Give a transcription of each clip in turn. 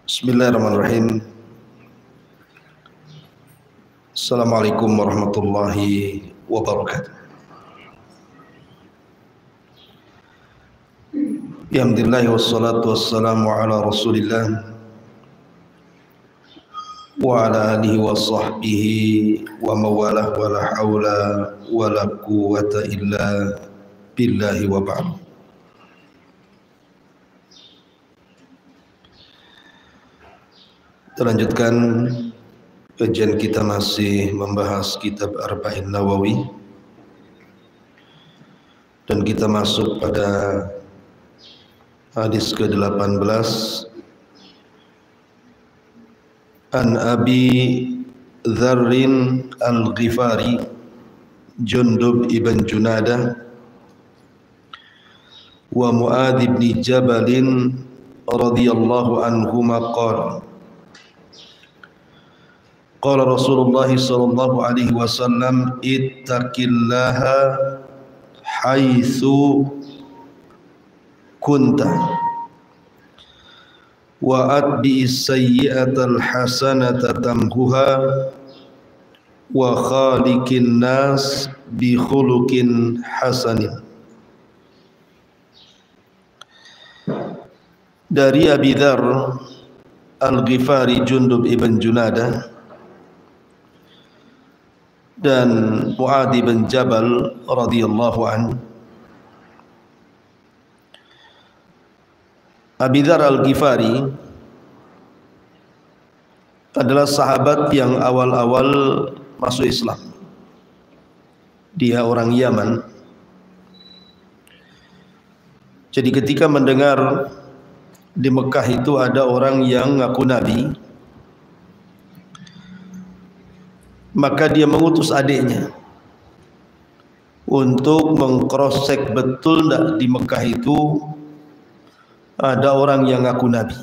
Bismillahirrahmanirrahim. Assalamualaikum warahmatullahi wabarakatuh. Alhamdulillah wassalatu wassalamu ala Rasulillah wa ala alihi wa sahbihi wa mawalah wa la hawla wa la quwwata illa billahi wa ba'd. Kita lanjutkan kajian kita, masih membahas kitab Arba'in Nawawi, dan kita masuk pada hadis ke-18. An Abi Dzarrin Al-Ghifari Jundub ibn Junadah wa Mu'adz ibn Jabal radhiyallahu anhuma qala qala Rasulullah sallallahu alaihi wasallam ittaqillaha haitsu kunta wa atbi'is sayyi'atal hasanata tamhuha wa khaliqin nas bi khuluqin hasanin. Dari Abi Dzar Al-Ghifari Jundub ibn Junadah dan Mu'adz bin Jabal radhiyallahu anhu. Abi Dzar Al-Ghifari adalah sahabat yang awal-awal masuk Islam. Dia orang Yaman. Jadi ketika mendengar di Mekah itu ada orang yang ngaku nabi, maka dia mengutus adiknya untuk mengcross-check betul tidak di Mekah itu ada orang yang ngaku nabi.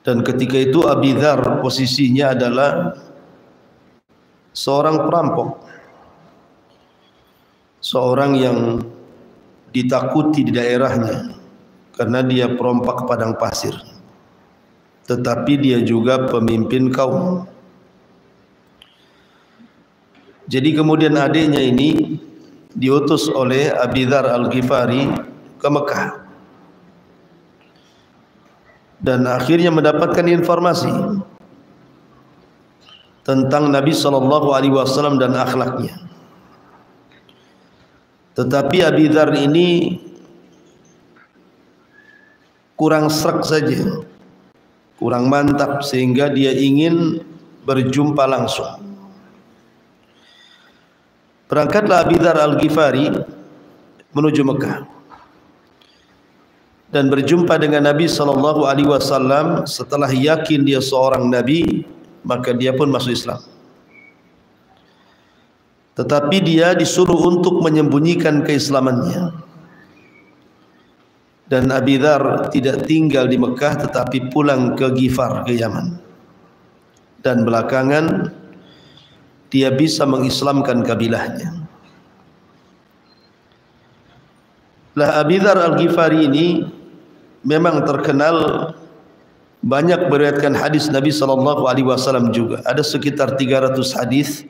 Dan ketika itu Abi Dzar posisinya adalah seorang perampok, seorang yang ditakuti di daerahnya karena dia perompak padang pasir, tetapi dia juga pemimpin kaum. Jadi kemudian adiknya ini diutus oleh Abi Dzar Al-Ghifari ke Mekah, dan akhirnya mendapatkan informasi tentang Nabi SAW dan akhlaknya. Tetapi Abi Dzar ini kurang srek saja, kurang mantap, sehingga dia ingin berjumpa langsung. Berangkatlah Abi Dzar Al-Ghifari menuju Mekah dan berjumpa dengan Nabi SAW. Setelah yakin dia seorang nabi, maka dia pun masuk Islam. Tetapi dia disuruh untuk menyembunyikan keislamannya. Dan Abi Dzar tidak tinggal di Mekah, tetapi pulang ke Ghifar, ke Yaman. Dan belakangan dia bisa mengislamkan kabilahnya. Lah Abi Dzar Al-Ghifari ini memang terkenal banyak meriwayatkan hadis Nabi SAW juga. Ada sekitar 300 hadis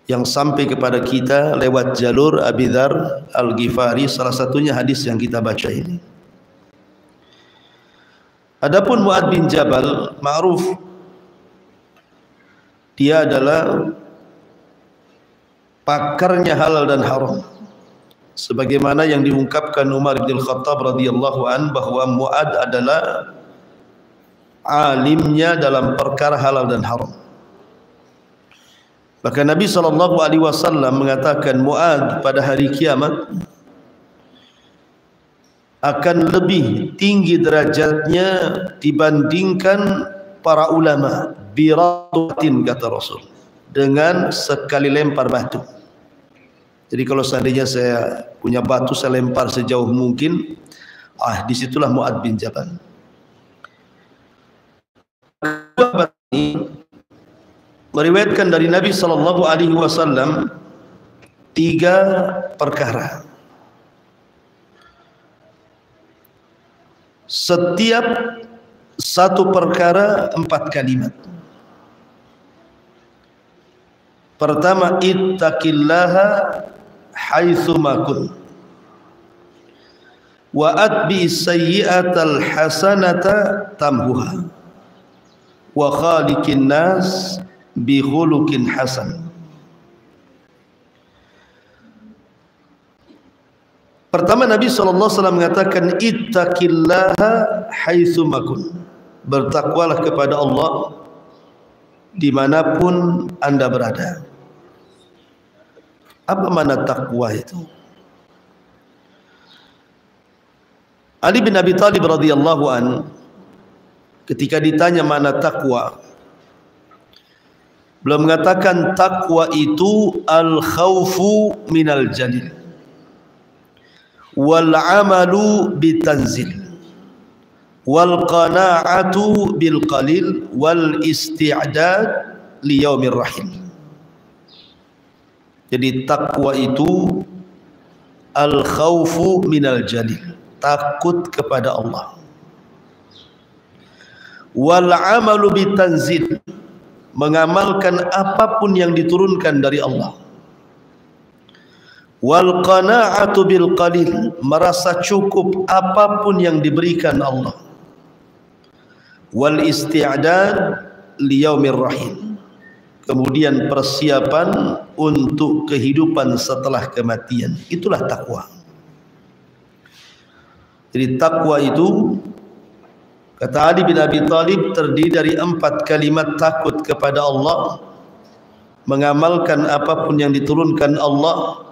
yang sampai kepada kita lewat jalur Abi Dzar Al-Ghifari, salah satunya hadis yang kita baca ini. Adapun Mu'adz bin Jabal, ma'ruf, dia adalah pakarnya halal dan haram, sebagaimana yang diungkapkan Umar bin Khattab radhiyallahu an, bahwa Mu'adz adalah alimnya dalam perkara halal dan haram. Bahkan Nabi SAW mengatakan Mu'adz pada hari kiamat akan lebih tinggi derajatnya dibandingkan para ulama, biratutin, kata Rasul, dengan sekali lempar batu. Jadi kalau seandainya saya punya batu, saya lempar sejauh mungkin, disitulah Mu'adz bin Jabal. Meriwayatkan dari Nabi SAW 3 perkara. setiap satu perkara 4 kalimat. Pertama, ittaqillaha haitsu ma kun wa atbi sayyi'atal hasanata tamhuha wa khaliqin nas bi khuluqin hasan. Pertama, Nabi SAW mengatakan ittaqillaha haitsu ma kun, bertakwalah kepada Allah dimanapun Anda berada. Apa makna takwa itu? Ali bin Abi Thalib radhiyallahu an ketika ditanya makna takwa, beliau mengatakan takwa itu al-khaufu minal jalil wal amalu bitanzil wal qana'atu bil qalil wal isti'dad li yaumir rahim. Jadi takwa itu al khaufu minal jalil, takut kepada Allah, wal amalu bitanzil, mengamalkan apapun yang diturunkan dari Allah, wal qana'atu bil qalil, merasa cukup apapun yang diberikan Allah, wal isti'dad li yaumir rahim, kemudian persiapan untuk kehidupan setelah kematian. Itulah takwa. Jadi takwa itu, kata Ali bin Abi Thalib, terdiri dari 4 kalimat: takut kepada Allah, mengamalkan apapun yang diturunkan Allah,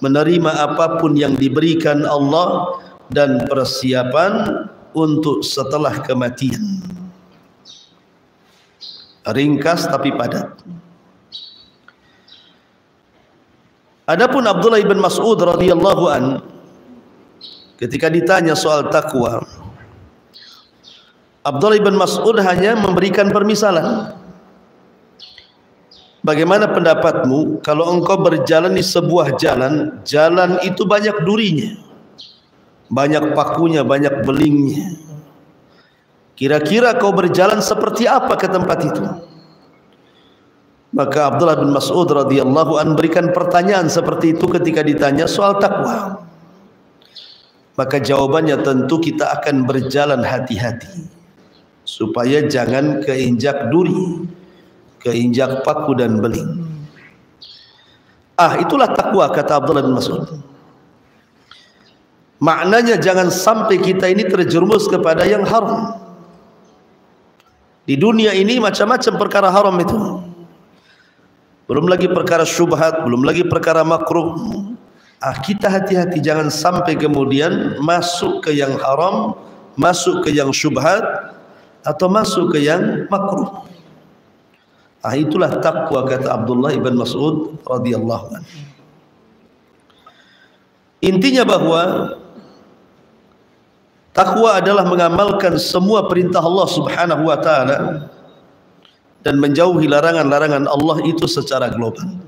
menerima apapun yang diberikan Allah, dan persiapan untuk setelah kematian. Ringkas tapi padat. Adapun Abdullah bin Mas'ud radhiyallahu an ketika ditanya soal takwa, Abdullah bin Mas'ud hanya memberikan permisalan. Bagaimana pendapatmu kalau engkau berjalan di sebuah jalan, jalan itu banyak durinya, banyak pakunya, banyak belingnya. Kira-kira kau berjalan seperti apa ke tempat itu? Maka Abdullah bin Mas'ud radhiyallahu an berikan pertanyaan seperti itu ketika ditanya soal takwa. Maka jawabannya, tentu kita akan berjalan hati-hati supaya jangan keinjak duri, keinjak paku dan beling. Itulah takwa, kata Abdullah bin Mas'ud. Maknanya jangan sampai kita ini terjerumus kepada yang haram. Di dunia ini macam-macam perkara haram itu. Belum lagi perkara syubhat, belum lagi perkara makruh. Kita hati-hati jangan sampai kemudian masuk ke yang haram, masuk ke yang syubhat, atau masuk ke yang makruh. Itulah takwa, kata Abdullah ibn Mas'ud radhiyallahu anhu. Intinya bahwa takwa adalah mengamalkan semua perintah Allah Subhanahu wa taala dan menjauhi larangan-larangan Allah itu secara global.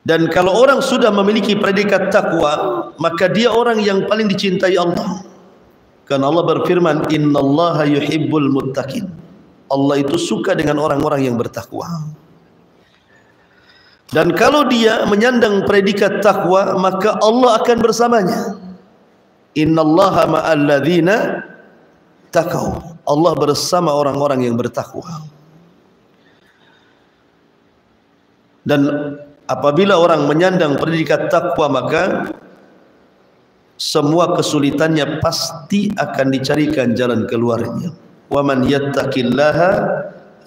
Dan kalau orang sudah memiliki predikat takwa, maka dia orang yang paling dicintai Allah. Karena Allah berfirman, innallaha yuhibbul muttaqin. Allah itu suka dengan orang-orang yang bertakwa. Dan kalau dia menyandang predikat takwa, maka Allah akan bersamanya. Innallaha ma'al ladzina taqaw. Allah bersama orang-orang yang bertakwa. Dan apabila orang menyandang predikat takwa, maka semua kesulitannya pasti akan dicarikan jalan keluarnya. Wa man yattaqillaha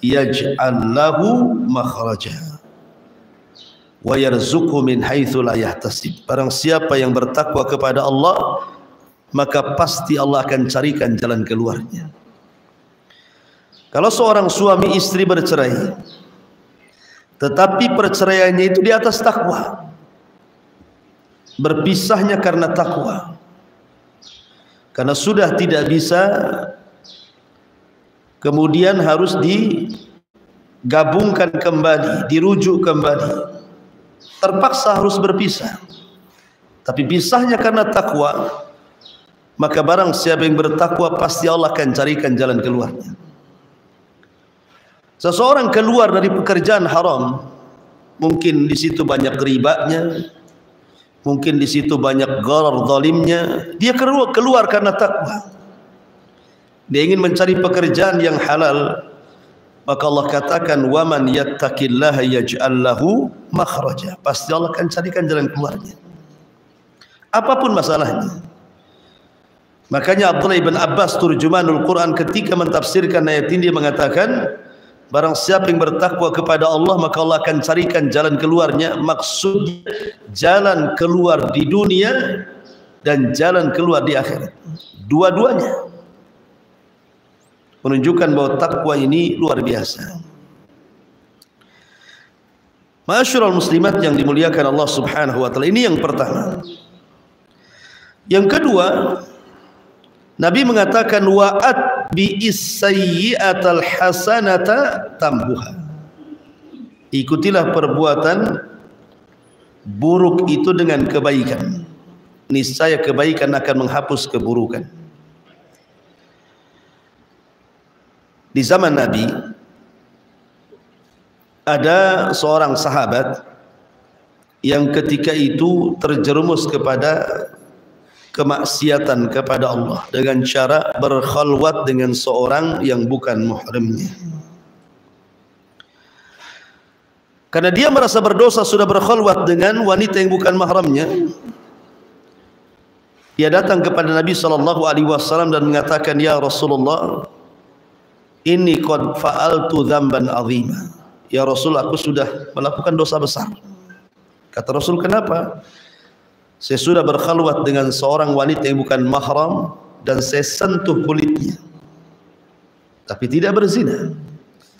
yaj'al lahu makhraja wa yarzuqhu min haitsu la yahtasib. Barang siapa yang bertakwa kepada Allah, maka pasti Allah akan carikan jalan keluarnya. Kalau seorang suami istri bercerai, tetapi perceraiannya itu di atas takwa, berpisahnya karena takwa, karena sudah tidak bisa, kemudian harus digabungkan kembali, dirujuk kembali, terpaksa harus berpisah. Tapi pisahnya karena takwa, maka barang siapa yang bertakwa pasti Allah akan carikan jalan keluarnya. Seseorang keluar dari pekerjaan haram, mungkin di situ banyak ribanya, mungkin di situ banyak gharar zalimnya, dia keluar karena takwa. Dia ingin mencari pekerjaan yang halal, maka Allah katakan wa man yattaqillaha yaj'al lahu makhraja. Pasti Allah akan carikan jalan keluarnya. Apapun masalahnya. Makanya Abdullah bin Abbas turjumanul Quran ketika mentafsirkan ayat ini dia mengatakan, barang siapa yang bertakwa kepada Allah maka Allah akan carikan jalan keluarnya. Maksudnya jalan keluar di dunia dan jalan keluar di akhirat. Dua-duanya menunjukkan bahwa takwa ini luar biasa. Ma'asyiral muslimat yang dimuliakan Allah Subhanahu wa taala, ini yang pertama. Yang kedua, Nabi mengatakan wa'at bi'is sayyi'atal hasanata tambuha. Ikutilah perbuatan buruk itu dengan kebaikan. Niscaya kebaikan akan menghapus keburukan. Di zaman Nabi ada seorang sahabat yang ketika itu terjerumus kepada kemaksiatan kepada Allah dengan cara berkhalwat dengan seorang yang bukan muhrimnya. Karena dia merasa berdosa sudah berkhalwat dengan wanita yang bukan mahramnya, dia datang kepada Nabi SAW dan mengatakan, ya Rasulullah, inni qad fa'altu dzamban 'azima. Ya Rasul, aku sudah melakukan dosa besar. Kata Rasul, kenapa? Saya sudah berkhalwat dengan seorang wanita yang bukan mahram dan saya sentuh kulitnya, tapi tidak berzina,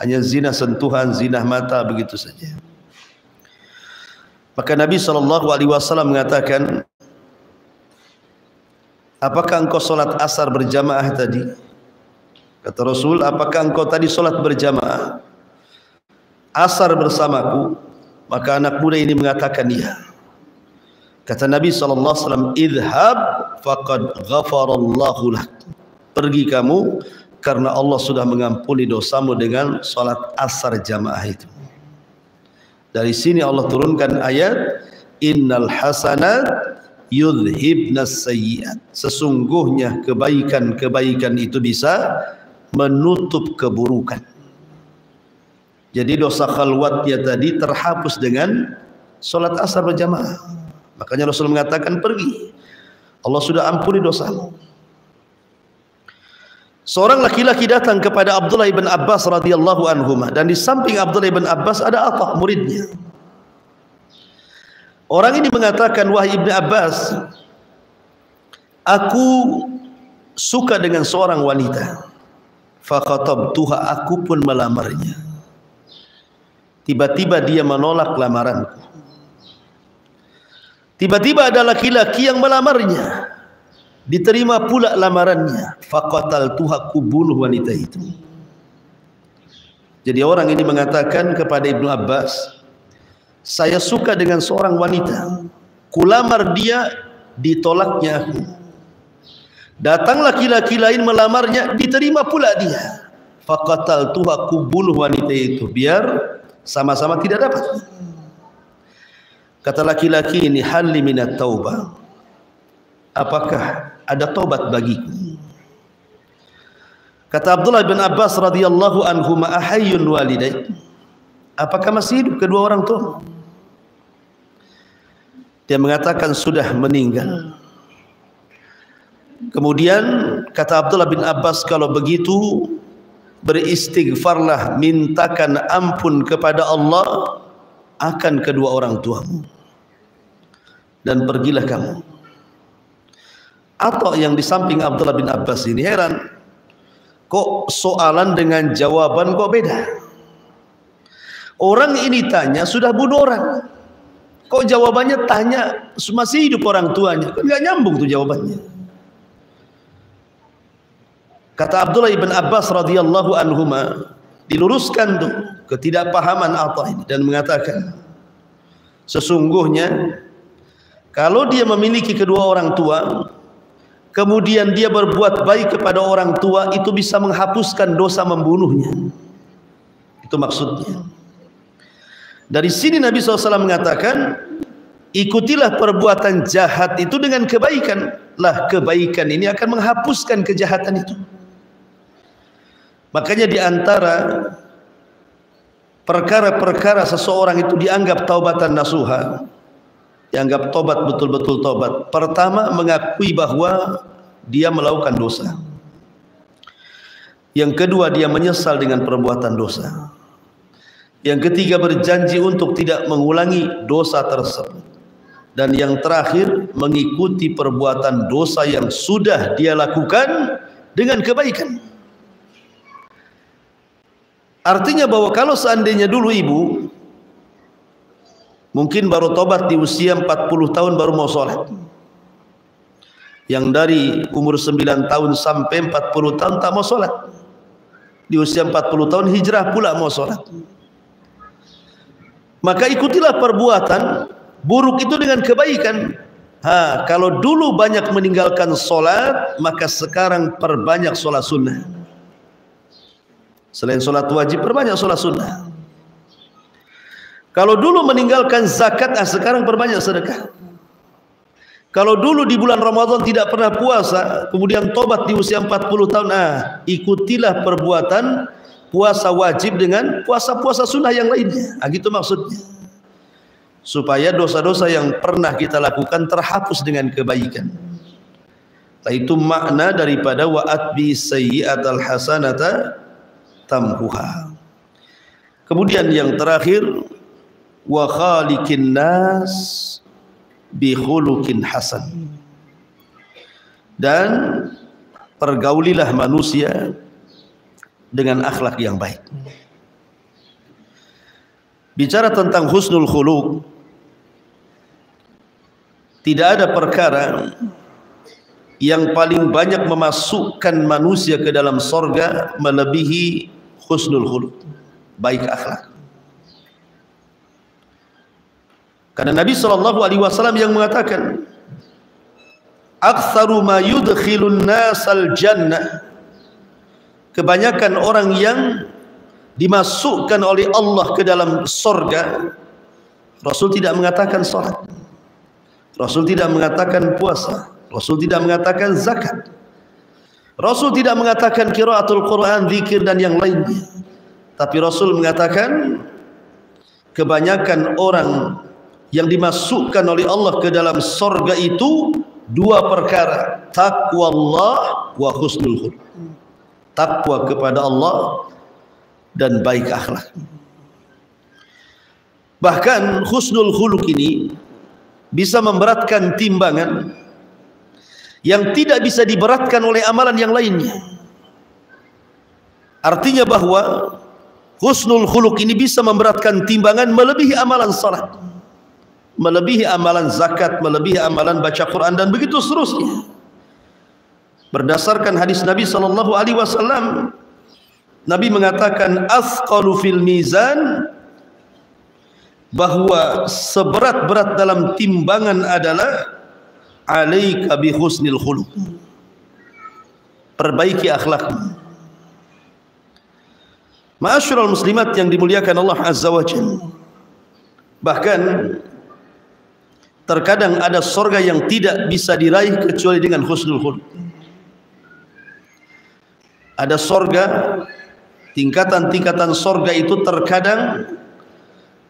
hanya zina sentuhan, zina mata, begitu saja. Maka Nabi SAW mengatakan, apakah engkau sholat asar berjamaah tadi? Kata Rasul, apakah engkau tadi sholat berjamaah asar bersamaku? Maka anak muda ini mengatakan iya. Kata Nabi SAW, idhab faqad ghafarallahu lak. Pergi kamu, karena Allah sudah mengampuni dosamu dengan sholat asar jamaah itu. Dari sini Allah turunkan ayat, innal hasanat yudhibnas sayyiat. Sesungguhnya kebaikan-kebaikan itu bisa menutup keburukan. Jadi dosa khalwatnya tadi terhapus dengan sholat asar berjamaah. Makanya Rasul mengatakan, pergi, Allah sudah ampuni dosamu. Seorang laki-laki datang kepada Abdullah bin Abbas radhiyallahu anhuma, dan di samping Abdullah bin Abbas ada Atha, muridnya. Orang ini mengatakan, wahai Ibnu Abbas, aku suka dengan seorang wanita. Faqatabtuha, aku pun melamarnya. Tiba-tiba dia menolak lamaranku. Tiba-tiba ada laki-laki yang melamarnya, diterima pula lamarannya. Faqataltuha, aku bunuh wanita itu. Jadi orang ini mengatakan kepada Ibnu Abbas, saya suka dengan seorang wanita, kulamar dia, ditolaknya aku. Datang laki-laki lain melamarnya, diterima pula dia. Faqataltuha, aku bunuh wanita itu biar sama-sama tidak dapat. Kata laki-laki ini, halli minat taubah, apakah ada taubat bagiku? Kata Abdullah bin Abbas radhiyallahu anhu, ahayyun walidai, apakah masih hidup kedua orang tua? Dia mengatakan sudah meninggal. Kemudian kata Abdullah bin Abbas, kalau begitu beristighfarlah, mintakan ampun kepada Allah akan kedua orang tuamu, dan pergilah kamu. Atau yang di samping Abdullah bin Abbas ini heran, kok soalan dengan jawaban kok beda? Orang ini tanya sudah bunuh orang, kok jawabannya tanya masih hidup orang tuanya? Kan nggak nyambung tuh jawabannya. Kata Abdullah bin Abbas radhiyallahu anhuma, diluruskan tuh ketidakpahaman Atha ini dan mengatakan, sesungguhnya kalau dia memiliki kedua orang tua, kemudian dia berbuat baik kepada orang tua, itu bisa menghapuskan dosa membunuhnya. Itu maksudnya. Dari sini Nabi SAW mengatakan, ikutilah perbuatan jahat itu dengan kebaikan. Lah, kebaikan ini akan menghapuskan kejahatan itu. Makanya di antara perkara-perkara seseorang itu dianggap taubatan nasuha, dianggap tobat, betul-betul tobat. Pertama, mengakui bahwa dia melakukan dosa. Yang kedua, dia menyesal dengan perbuatan dosa. Yang ketiga, berjanji untuk tidak mengulangi dosa tersebut. Dan yang terakhir, mengikuti perbuatan dosa yang sudah dia lakukan dengan kebaikan. Artinya bahwa kalau seandainya dulu ibu mungkin baru tobat di usia 40 tahun baru mau sholat, yang dari umur 9 tahun sampai 40 tahun tak mau sholat, di usia 40 tahun hijrah pula mau sholat, maka ikutilah perbuatan buruk itu dengan kebaikan. Kalau dulu banyak meninggalkan sholat, maka sekarang perbanyak sholat sunnah. Selain sholat wajib, perbanyak sholat sunnah. Kalau dulu meninggalkan zakat, sekarang perbanyak sedekah. Kalau dulu di bulan Ramadan tidak pernah puasa, kemudian tobat di usia 40 tahun, ikutilah perbuatan puasa wajib dengan puasa-puasa sunnah yang lainnya. Gitu maksudnya. Supaya dosa-dosa yang pernah kita lakukan terhapus dengan kebaikan. Itu makna daripada wa'atbi sayyi'atal hasanata tamhuha. Kemudian yang terakhir, wa khaliqin nas bi khuluqin hasan. Dan pergaulilah manusia dengan akhlak yang baik. Bicara tentang husnul khuluq, tidak ada perkara yang paling banyak memasukkan manusia ke dalam sorga melebihi husnul khuluq, baik akhlak. Karena Nabi SAW yang mengatakan, aktsaru ma yudkhilun nasal jannah, kebanyakan orang yang dimasukkan oleh Allah ke dalam sorga. Rasul tidak mengatakan salat, Rasul tidak mengatakan puasa, Rasul tidak mengatakan zakat, Rasul tidak mengatakan qiraatul Quran, zikir dan yang lainnya. Tapi Rasul mengatakan kebanyakan orang yang dimasukkan oleh Allah ke dalam sorga itu dua perkara, taqwallah wa husnul khuluq. Takwa kepada Allah dan baik akhlak. Bahkan husnul khuluq ini bisa memberatkan timbangan yang tidak bisa diberatkan oleh amalan yang lainnya. Artinya bahwa husnul khuluq ini bisa memberatkan timbangan melebihi amalan salat, melebihi amalan zakat, melebihi amalan baca Quran, dan begitu seterusnya. Berdasarkan hadis Nabi SAW, Nabi mengatakan asqalu fil mizan, bahwa seberat-berat dalam timbangan adalah alaika bi husnil khuluq, perbaiki akhlak. Ma'asyiral muslimat yang dimuliakan Allah Azza wa Jalla, bahkan terkadang ada surga yang tidak bisa diraih kecuali dengan husnul khuluq. Ada surga, tingkatan-tingkatan surga itu terkadang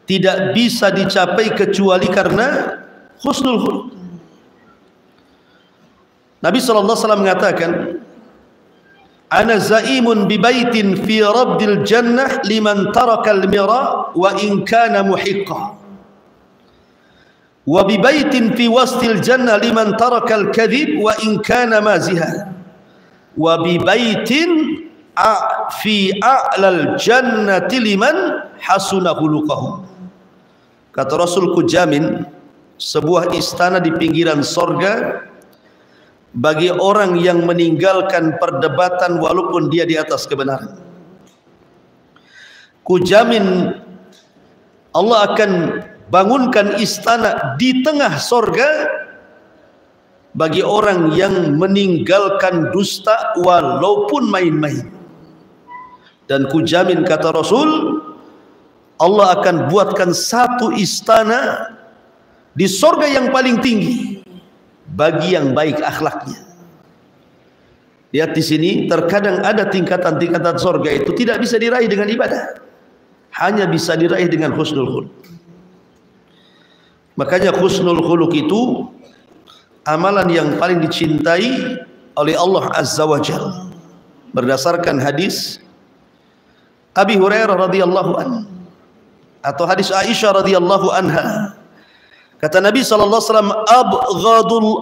tidak bisa dicapai kecuali karena husnul khuluq. Nabi SAW mengatakan, ana zaimun bi baitin fi rabdil jannah liman taraka al-mira wa in kana muhiqqa, wa bi baitin fi wastil jannah liman taraka al-kadhib wa in kana maziha, wa bi baitin fi a'lal jannati liman hasuna khuluquhu. Kata Rasul, ku jamin sebuah istana di pinggiran sorga bagi orang yang meninggalkan perdebatan walaupun dia di atas kebenaran. Ku jamin Allah akan bangunkan istana di tengah sorga bagi orang yang meninggalkan dusta walaupun main-main. Dan kujamin, kata Rasul, Allah akan buatkan satu istana di sorga yang paling tinggi bagi yang baik akhlaknya. Lihat di sini, terkadang ada tingkatan-tingkatan sorga itu tidak bisa diraih dengan ibadah, hanya bisa diraih dengan husnul khuluq. Makanya husnul khuluq itu amalan yang paling dicintai oleh Allah Azza wa Jalla. Berdasarkan hadis Abi Hurairah radhiyallahu anhu atau hadis Aisyah radhiyallahu anha, kata Nabi sallallahu alaihi wasallam,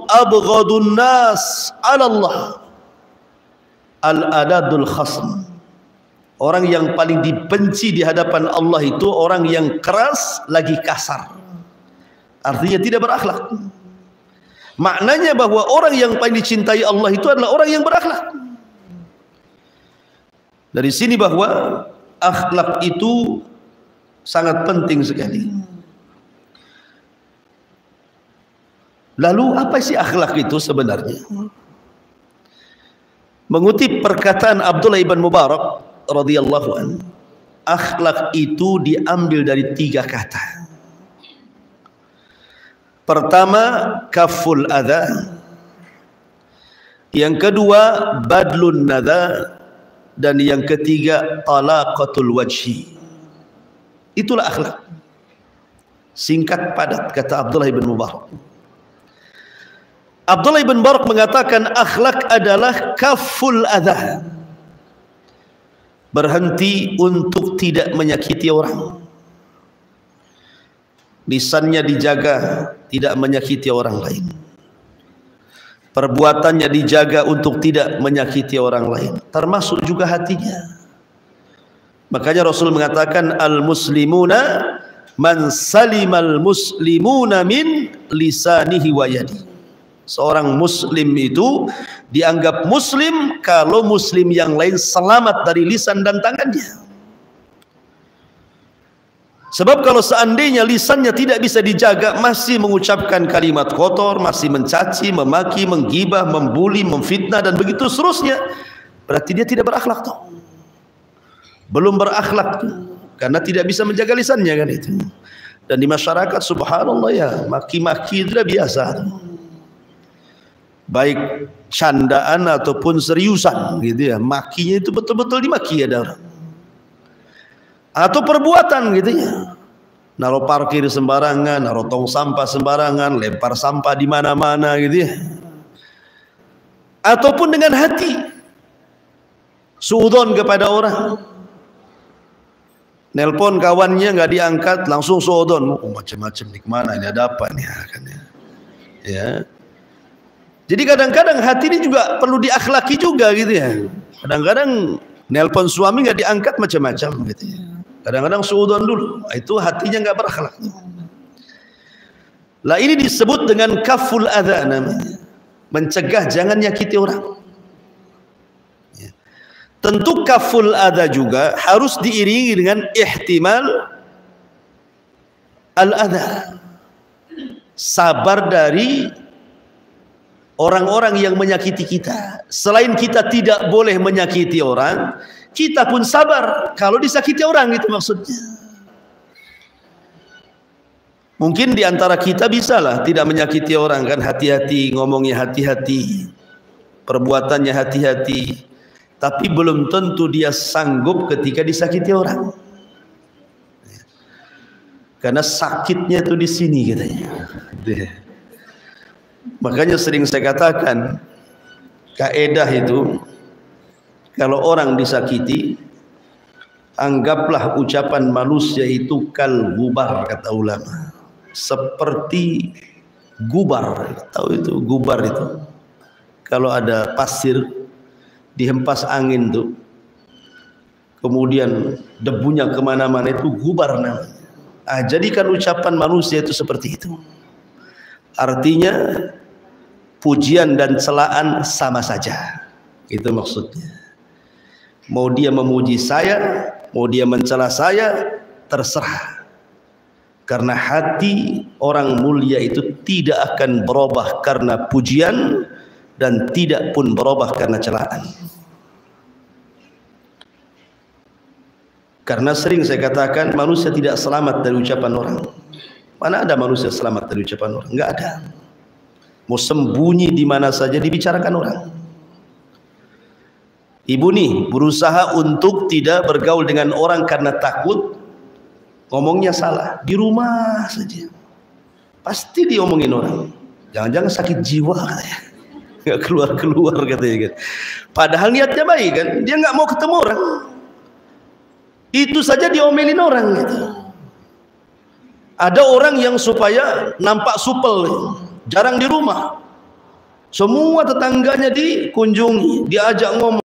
abghadun nas 'ala Allah al-aladul khasm. Orang yang paling dibenci di hadapan Allah itu orang yang keras lagi kasar, artinya tidak berakhlak. Maknanya bahwa orang yang paling dicintai Allah itu adalah orang yang berakhlak. Dari sini bahwa akhlak itu sangat penting sekali. Lalu apa sih akhlak itu sebenarnya? Mengutip perkataan Abdullah ibn Mubarak radhiyallahu anhu, akhlak itu diambil dari 3 kata. Pertama, kaful adha. Yang kedua, badlun nadha. Dan yang ketiga, talaqatul wajhi. Itulah akhlak. Singkat padat, kata Abdullah ibn Mubarak. Abdullah ibn Mubarak mengatakan akhlak adalah kaful adha, berhenti untuk tidak menyakiti orang. Lisannya dijaga tidak menyakiti orang lain, perbuatannya dijaga untuk tidak menyakiti orang lain, termasuk juga hatinya. Makanya Rasul mengatakan al-muslimuna man salimal muslimuna min lisanihi wa yadi. Seorang muslim itu dianggap muslim kalau muslim yang lain selamat dari lisan dan tangannya. Sebab kalau seandainya lisannya tidak bisa dijaga, masih mengucapkan kalimat kotor, masih mencaci, memaki, menggibah, membuli, memfitnah dan begitu seterusnya, berarti dia tidak berakhlak tuh. Belum berakhlak tuh, karena tidak bisa menjaga lisannya kan itu. Dan di masyarakat subhanallah ya, maki-maki itu sudah biasa tuh. Baik candaan ataupun seriusan gitu ya, makinya itu betul-betul dimaki ada orang. Atau perbuatan gitu ya, naruh parkir sembarangan, naruh tong sampah sembarangan, lempar sampah di mana-mana gitu ya. Ataupun dengan hati, suudzon kepada orang, nelpon kawannya nggak diangkat, langsung suudzon, macam-macam nih, kemana ini, ada apa nih kan ya. Jadi kadang-kadang hati ini juga perlu diakhlaki juga gitu ya. Kadang-kadang nelpon suami nggak diangkat, macam-macam gitu ya. Kadang-kadang suudzon dulu, itu hatinya nggak berakhlak. Lah ini disebut dengan kaful adha namanya, mencegah jangan nyakiti orang. Ya. Tentu kaful adha juga harus diiringi dengan ihtimal al-adha, sabar dari orang-orang yang menyakiti kita. Selain kita tidak boleh menyakiti orang, kita pun sabar kalau disakiti orang, itu maksudnya. Mungkin di antara kita bisalah tidak menyakiti orang kan, hati-hati ngomongnya, hati-hati perbuatannya, hati-hati, tapi belum tentu dia sanggup ketika disakiti orang, karena sakitnya itu di sini katanya. Makanya sering saya katakan, kaedah itu kalau orang disakiti, anggaplah ucapan manusia itu kal gubar, kata ulama, seperti gubar. Tahu itu gubar itu? Kalau ada pasir dihempas angin tuh, kemudian debunya kemana-mana, itu gubar namanya. Jadikan ucapan manusia itu seperti itu. Artinya pujian dan celaan sama saja, itu maksudnya. Mau dia memuji saya, mau dia mencela saya, terserah. Karena hati orang mulia itu tidak akan berubah karena pujian dan tidak pun berubah karena celaan. Karena sering saya katakan manusia tidak selamat dari ucapan orang. Mana ada manusia selamat dari ucapan orang? Enggak ada. Mau sembunyi di mana saja dibicarakan orang. Ibu nih berusaha untuk tidak bergaul dengan orang karena takut ngomongnya salah. Di rumah saja pasti diomongin orang. Jangan-jangan sakit jiwa katanya, nggak keluar-keluar katanya kan. Padahal niatnya baik kan, dia nggak mau ketemu orang, itu saja diomelin orang gitu. Ada orang yang supaya nampak supel, jarang di rumah, semua tetangganya dikunjungi, diajak ngomong.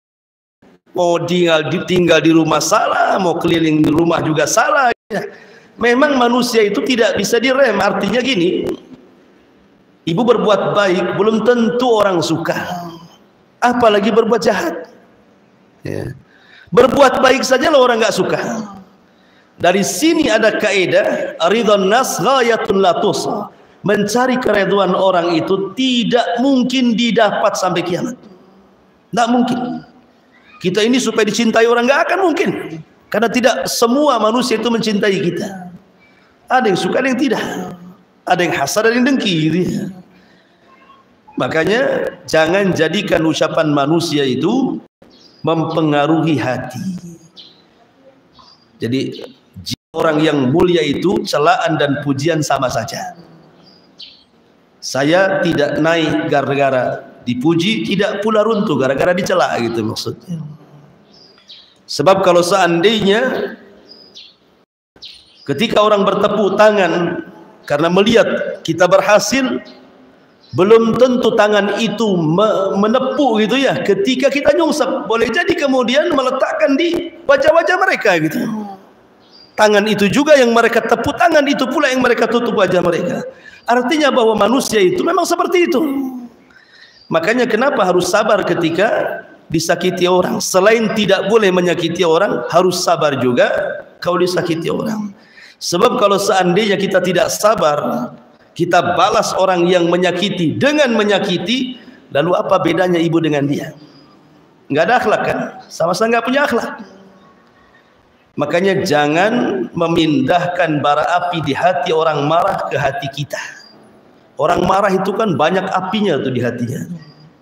Mau tinggal di rumah salah, mau keliling di rumah juga salah. Memang manusia itu tidak bisa direm. Artinya gini, ibu berbuat baik belum tentu orang suka, apalagi berbuat jahat ya. Berbuat baik saja lah orang nggak suka. Dari sini ada kaidah ridwan nas ghayatun la tusa. Mencari keridhaan orang itu tidak mungkin didapat sampai kiamat, tidak mungkin. Kita ini supaya dicintai orang nggak akan mungkin, karena tidak semua manusia itu mencintai kita. Ada yang suka, ada yang tidak. Ada yang hasad, ada yang dengki gitu ya. Makanya jangan jadikan ucapan manusia itu mempengaruhi hati. Jadi orang yang mulia itu celaan dan pujian sama saja. Saya tidak naik gara-gara dipuji, tidak pula runtuh gara-gara dicela gitu maksudnya. Sebab kalau seandainya ketika orang bertepuk tangan karena melihat kita berhasil, belum tentu tangan itu menepuk gitu ya. Ketika kita nyungsep, boleh jadi kemudian meletakkan di wajah-wajah mereka gitu. Tangan itu juga yang mereka tepuk tangan, itu pula yang mereka tutup wajah mereka. Artinya bahwa manusia itu memang seperti itu. Makanya kenapa harus sabar ketika disakiti orang. Selain tidak boleh menyakiti orang, harus sabar juga kalau disakiti orang. Sebab kalau seandainya kita tidak sabar, kita balas orang yang menyakiti dengan menyakiti, lalu apa bedanya ibu dengan dia? Nggak ada akhlak kan? Sama-sama nggak punya akhlak. Makanya jangan memindahkan bara api di hati orang marah ke hati kita. Orang marah itu kan banyak apinya tuh di hatinya,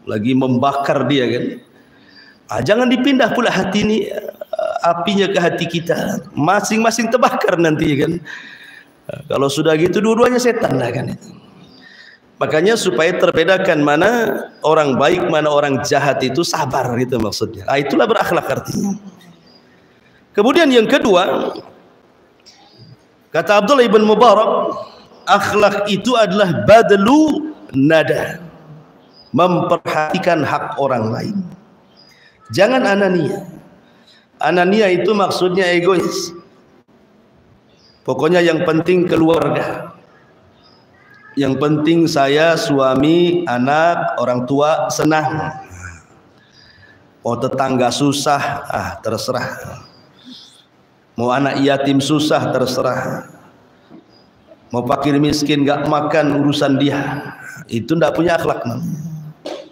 lagi membakar dia kan. Jangan dipindah pula hati ini apinya ke hati kita, masing-masing terbakar nanti kan. Kalau sudah gitu dua-duanya setan lah kan itu. Makanya supaya terbedakan mana orang baik mana orang jahat itu sabar gitu maksudnya. Itulah berakhlak artinya. Kemudian yang kedua, kata Abdullah ibn Mubarak, akhlak itu adalah badlu nada, memperhatikan hak orang lain. Jangan anania. Anania itu maksudnya egois. Pokoknya yang penting keluarga, yang penting saya, suami, anak, orang tua senang. Mau tetangga susah, terserah. Mau anak yatim susah, terserah. Mau fakir miskin gak makan, urusan dia. Itu tidak punya akhlak.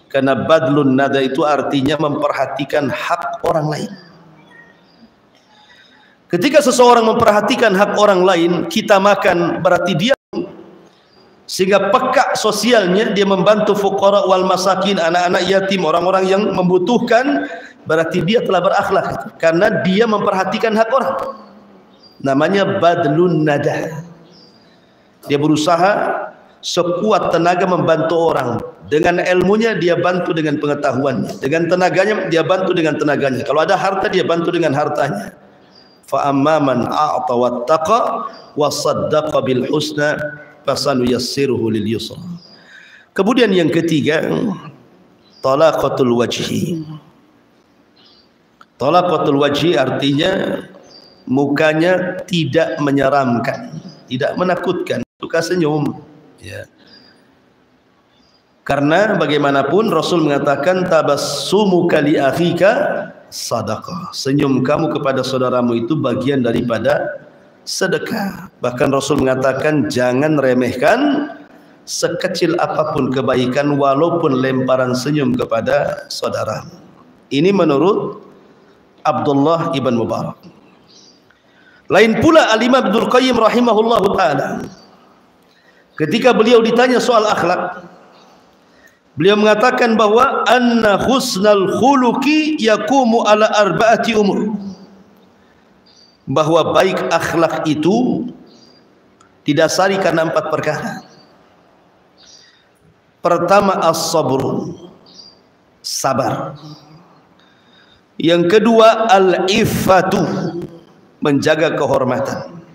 Karena badlun nada itu artinya memperhatikan hak orang lain. Ketika seseorang memperhatikan hak orang lain, kita makan, berarti dia sehingga peka sosialnya, dia membantu fuqara wal masakin, anak-anak yatim, orang-orang yang membutuhkan, berarti dia telah berakhlak karena dia memperhatikan hak orang. Namanya badlun nada. Dia berusaha sekuat tenaga membantu orang. Dengan ilmunya dia bantu dengan pengetahuannya, dengan tenaganya dia bantu dengan tenaganya. Kalau ada harta dia bantu dengan hartanya. Fa amma man a'ta wattaqa wa saddaqa bil husna fasanuyassiruhu lil yusra. Kemudian yang ketiga, talaqatul wajhi. Talaqatul wajhi artinya mukanya tidak menyeramkan, tidak menakutkan, suka senyum ya. Karena bagaimanapun Rasul mengatakan tabassumuka li akhika sadaqah. Senyum kamu kepada saudaramu itu bagian daripada sedekah. Bahkan Rasul mengatakan jangan remehkan sekecil apapun kebaikan walaupun lemparan senyum kepada saudara. Ini menurut Abdullah ibn Mubarak. Lain pula Al-Imam Ibnul Qayyim rahimahullahu ta'ala, ketika beliau ditanya soal akhlak, beliau mengatakan bahwa anna husnal khuluqi yakumu ala arba'ati umur, bahwa baik akhlak itu didasari karena 4 perkara. Pertama, as-sabr, sabar. Yang kedua, al-iffatu, menjaga kehormatan.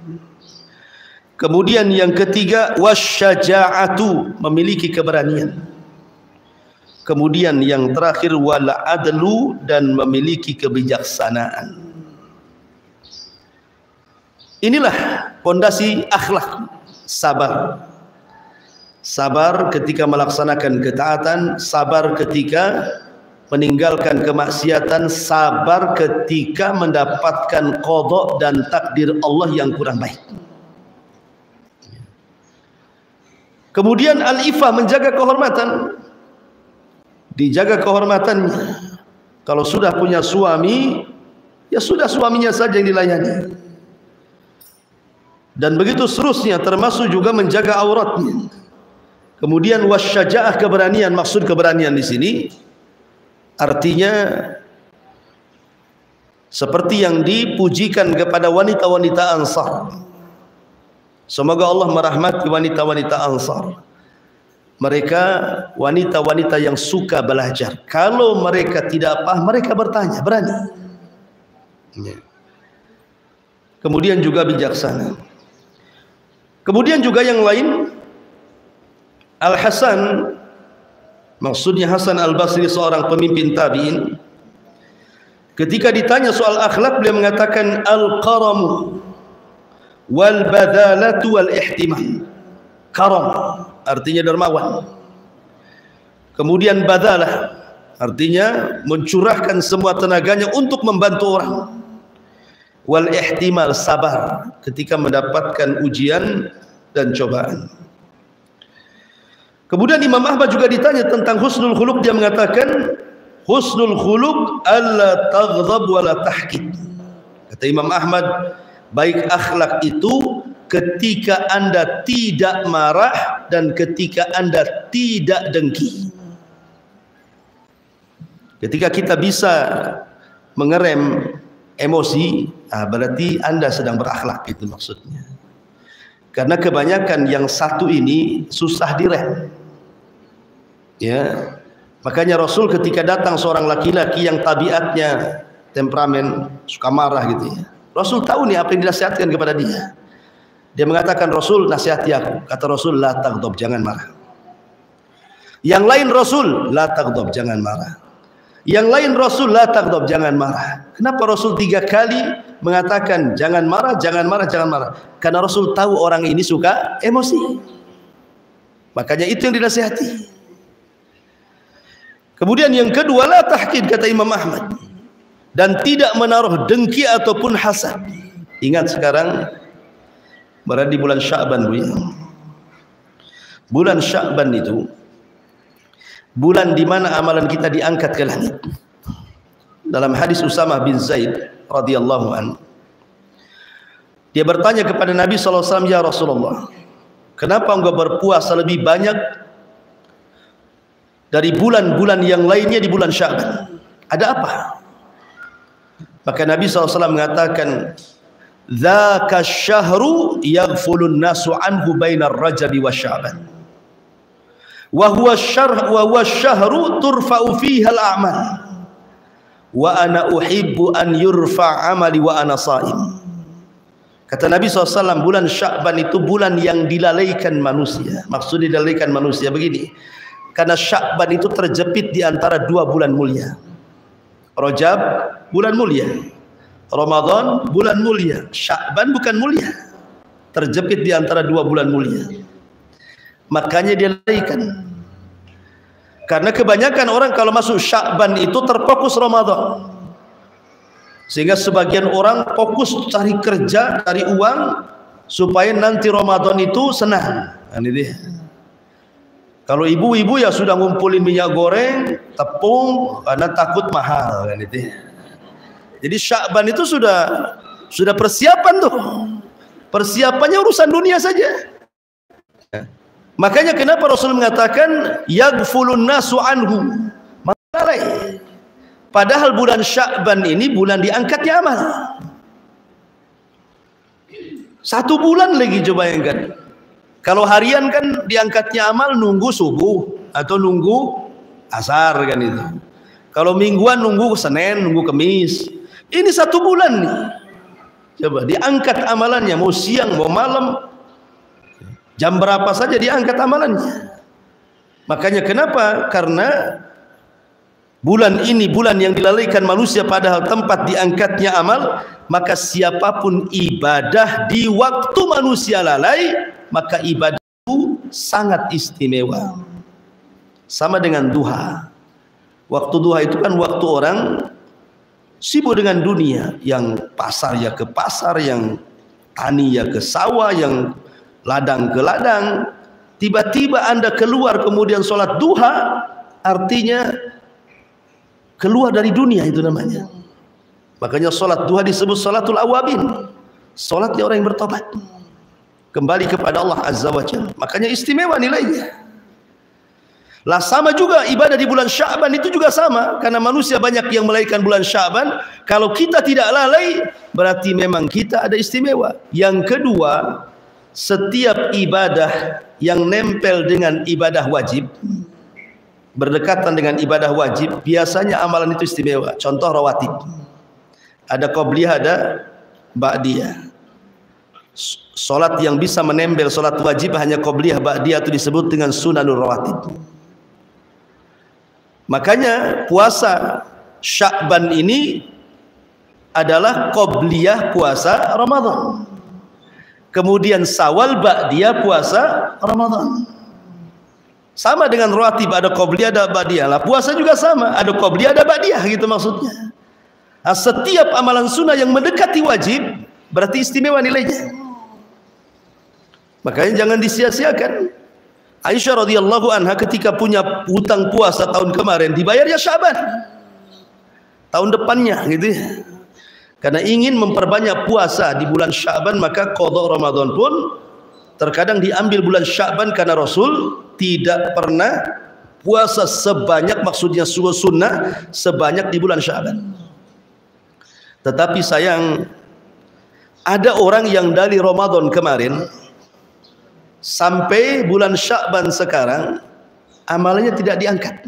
Kemudian yang ketiga, wasyaja'atu, memiliki keberanian. Kemudian yang terakhir, wal adlu, dan memiliki kebijaksanaan. Inilah pondasi akhlak. Sabar. Sabar ketika melaksanakan ketaatan, sabar ketika meninggalkan kemaksiatan, sabar ketika mendapatkan qada dan takdir Allah yang kurang baik. Kemudian al-ifah, menjaga kehormatan. Dijaga kehormatannya. Kalau sudah punya suami, ya sudah suaminya saja yang dilayani. Dan begitu seterusnya, termasuk juga menjaga auratnya. Kemudian wasyaja'ah, keberanian. Maksud keberanian di sini artinya seperti yang dipujikan kepada wanita-wanita Ansar. Semoga Allah merahmati wanita-wanita Ansar. Mereka wanita-wanita yang suka belajar. Kalau mereka tidak paham, mereka bertanya, berani. Kemudian juga bijaksana. Kemudian juga yang lain, Al-Hasan, maksudnya Hasan Al-Basri, seorang pemimpin tabi'in, ketika ditanya soal akhlak, beliau mengatakan al-qaramu wal badalatu wal ihtimam. Karam artinya dermawan. Kemudian badalah artinya mencurahkan semua tenaganya untuk membantu orang. Wal ihtimal, sabar ketika mendapatkan ujian dan cobaan. Kemudian Imam Ahmad juga ditanya tentang husnul khuluq, dia mengatakan husnul khuluq alla taghdab wa la tahkid. Kata Imam Ahmad, baik akhlak itu ketika Anda tidak marah dan ketika Anda tidak dengki. Ketika kita bisa mengerem emosi, berarti Anda sedang berakhlak, itu maksudnya. Karena kebanyakan yang satu ini susah direm. Ya. Makanya Rasul ketika datang seorang laki-laki yang tabiatnya temperamen, suka marah gitu ya. Rasul tahu nih apa yang dinasihatkan kepada dia. Dia mengatakan, Rasul nasihati aku. Kata Rasul, la taghdab, jangan marah. Yang lain Rasul, la taghdab, jangan marah. Yang lain Rasul, la taghdab, jangan marah. Kenapa Rasul 3 kali mengatakan jangan marah, jangan marah, jangan marah? Karena Rasul tahu orang ini suka emosi. Makanya itu yang dinasihati. Kemudian yang kedua, la tahkid, kata Imam Ahmad, dan tidak menaruh dengki ataupun hasad. Ingat sekarang berada di bulan Sya'ban, Bu. Bulan Sya'ban itu bulan di mana amalan kita diangkat ke langit. Dalam hadis Usamah bin Zaid radhiyallahu anhu, dia bertanya kepada Nabi SAW, ya Rasulullah, kenapa engkau berpuasa lebih banyak dari bulan-bulan yang lainnya di bulan Sya'ban? Ada apa? Maka Nabi SAW mengatakan, dzaka syahru yaghfulun nasu anhu bainar rajabi wa sya'ban, wa huwa syahru turfa'u fiha al-a'mal, wa ana uhibbu an yurfa' amali wa ana sha'im. Kata Nabi SAW, bulan Sya'ban itu bulan yang dilalaikan manusia. Maksud dilalaikan manusia begini, karena Sya'ban itu terjepit di antara 2 bulan mulia. Rajab bulan mulia, Ramadan bulan mulia, Sya'ban bukan mulia, terjepit di antara 2 bulan mulia. Makanya dia lalaikan. Karena kebanyakan orang kalau masuk Sya'ban itu terfokus Ramadan. Sehingga sebagian orang fokus cari kerja, cari uang supaya nanti Ramadan itu senang. Ini dia. Kalau ibu-ibu ya sudah ngumpulin minyak goreng, tepung karena takut mahal kan itu. Jadi Sya'ban itu sudah persiapan tuh. Persiapannya urusan dunia saja. Makanya kenapa Rasul mengatakan yaghfulun nasu anhu. Malalai. Padahal bulan Sya'ban ini bulan diangkatnya amal. 1 bulan lagi coba bayangkan. Kalau harian kan diangkatnya amal nunggu subuh atau nunggu asar kan itu. Kalau mingguan nunggu Senin, nunggu Kamis. Ini 1 bulan nih. Coba diangkat amalannya, mau siang, mau malam, jam berapa saja diangkat amalannya. Makanya kenapa? Karena bulan ini bulan yang dilalaikan manusia padahal tempat diangkatnya amal. Maka siapapun ibadah di waktu manusia lalai, maka ibadah itu sangat istimewa. Sama dengan duha. Waktu duha itu kan waktu orang sibuk dengan dunia, yang pasar ya ke pasar, yang tani ya ke sawah, yang ladang ke ladang. Tiba-tiba Anda keluar kemudian sholat duha, artinya keluar dari dunia itu namanya. Makanya sholat duha disebut sholatul awabin, sholatnya orang yang bertobat, kembali kepada Allah Azza wa Jalla. Makanya istimewa nilainya. Lah sama juga ibadah di bulan Sya'ban itu juga sama, karena manusia banyak yang melalaikan bulan Sya'ban. Kalau kita tidak lalai, berarti memang kita ada istimewa. Yang kedua, setiap ibadah yang nempel dengan ibadah wajib, berdekatan dengan ibadah wajib, biasanya amalan itu istimewa. Contoh rawatib, ada qobliyah, ada ba'diyah. Solat yang bisa menempel solat wajib hanya qobliyah, ba'diyah, itu disebut dengan sunanul rawatib. Makanya puasa Sya'ban ini adalah qobliyah puasa Ramadan, kemudian Syawal ba'diyah puasa Ramadan. Sama dengan rawatib, ada qobliyah, ada ba'diyah. Lah puasa juga sama, ada qobliyah, ada ba'diyah, gitu maksudnya. Nah, setiap amalan sunnah yang mendekati wajib berarti istimewa nilainya. Makanya jangan disia-siakan. Aisyah radhiyallahu anha ketika punya hutang puasa tahun kemarin, dibayarnya Sya'ban tahun depannya gitu ya. Karena ingin memperbanyak puasa di bulan Sya'ban, maka qadha Ramadan pun terkadang diambil bulan Sya'ban, karena Rasul tidak pernah puasa sebanyak, maksudnya sunnah sebanyak di bulan Sya'ban. Tetapi sayang, ada orang yang dari Ramadan kemarin sampai bulan Sya'ban sekarang amalannya tidak diangkat.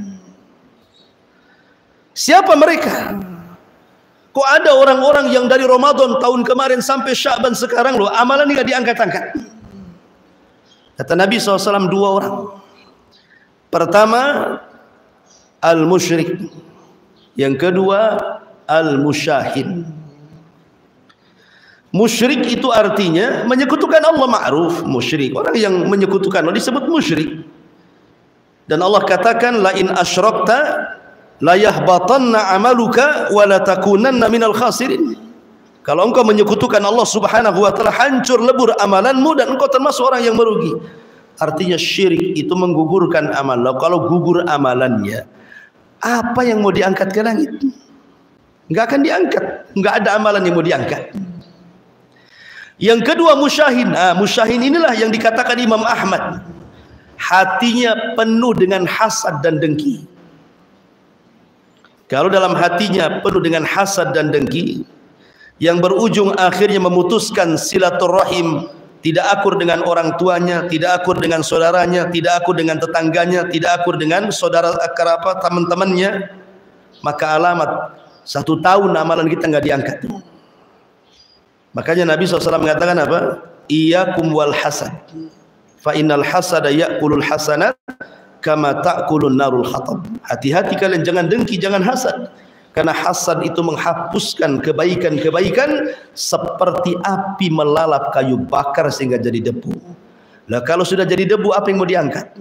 Siapa mereka? Kok ada orang-orang yang dari Ramadan tahun kemarin sampai Sya'ban sekarang loh amalannya tidak diangkat-angkat? Kata Nabi SAW, 2 orang. Pertama, al-musyrik. Yang kedua, al-musyahin. Musyrik itu artinya menyekutukan Allah, ma'ruf musyrik. Orang yang menyekutukan Allah disebut musyrik. Dan Allah katakan, la in asyrakta la yahbatanna amaluka wa la takunanna minal khasirin. Kalau engkau menyekutukan Allah Subhanahu wa taala, hancur lebur amalanmu dan engkau termasuk orang yang merugi. Artinya syirik itu menggugurkan amal. Kalau gugur amalannya, apa yang mau diangkat ke langit? Enggak akan diangkat. Enggak ada amalan yang mau diangkat. Yang kedua, musyahin. Musyahin inilah yang dikatakan Imam Ahmad, hatinya penuh dengan hasad dan dengki. Kalau dalam hatinya penuh dengan hasad dan dengki, yang berujung akhirnya memutuskan silaturahim, tidak akur dengan orang tuanya, tidak akur dengan saudaranya, tidak akur dengan tetangganya, tidak akur dengan saudara kerabat, teman-temannya, maka alamat 1 tahun amalan kita nggak diangkat. Makanya Nabi SAW mengatakan apa? Iyyakum wal hasad, fa innal hasada ya'kulul hasanat kama ta'kulun narul hatab. Hati-hati kalian, jangan dengki, jangan hasad. Karena hasad itu menghapuskan kebaikan-kebaikan seperti api melalap kayu bakar sehingga jadi debu. Lah kalau sudah jadi debu, apa yang mau diangkat?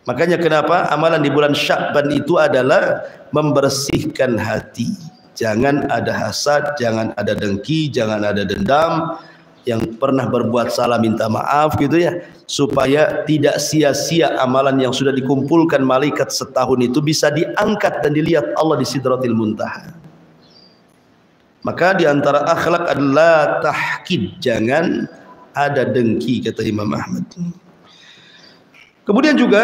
Makanya kenapa amalan di bulan Sya'ban itu adalah membersihkan hati. Jangan ada hasad, jangan ada dengki, jangan ada dendam. Yang pernah berbuat salah minta maaf gitu ya, supaya tidak sia-sia amalan yang sudah dikumpulkan malaikat setahun itu bisa diangkat dan dilihat Allah di Sidratil Muntaha. Maka di antara akhlak adalah tahkid, jangan ada dengki, kata Imam Ahmad. Kemudian juga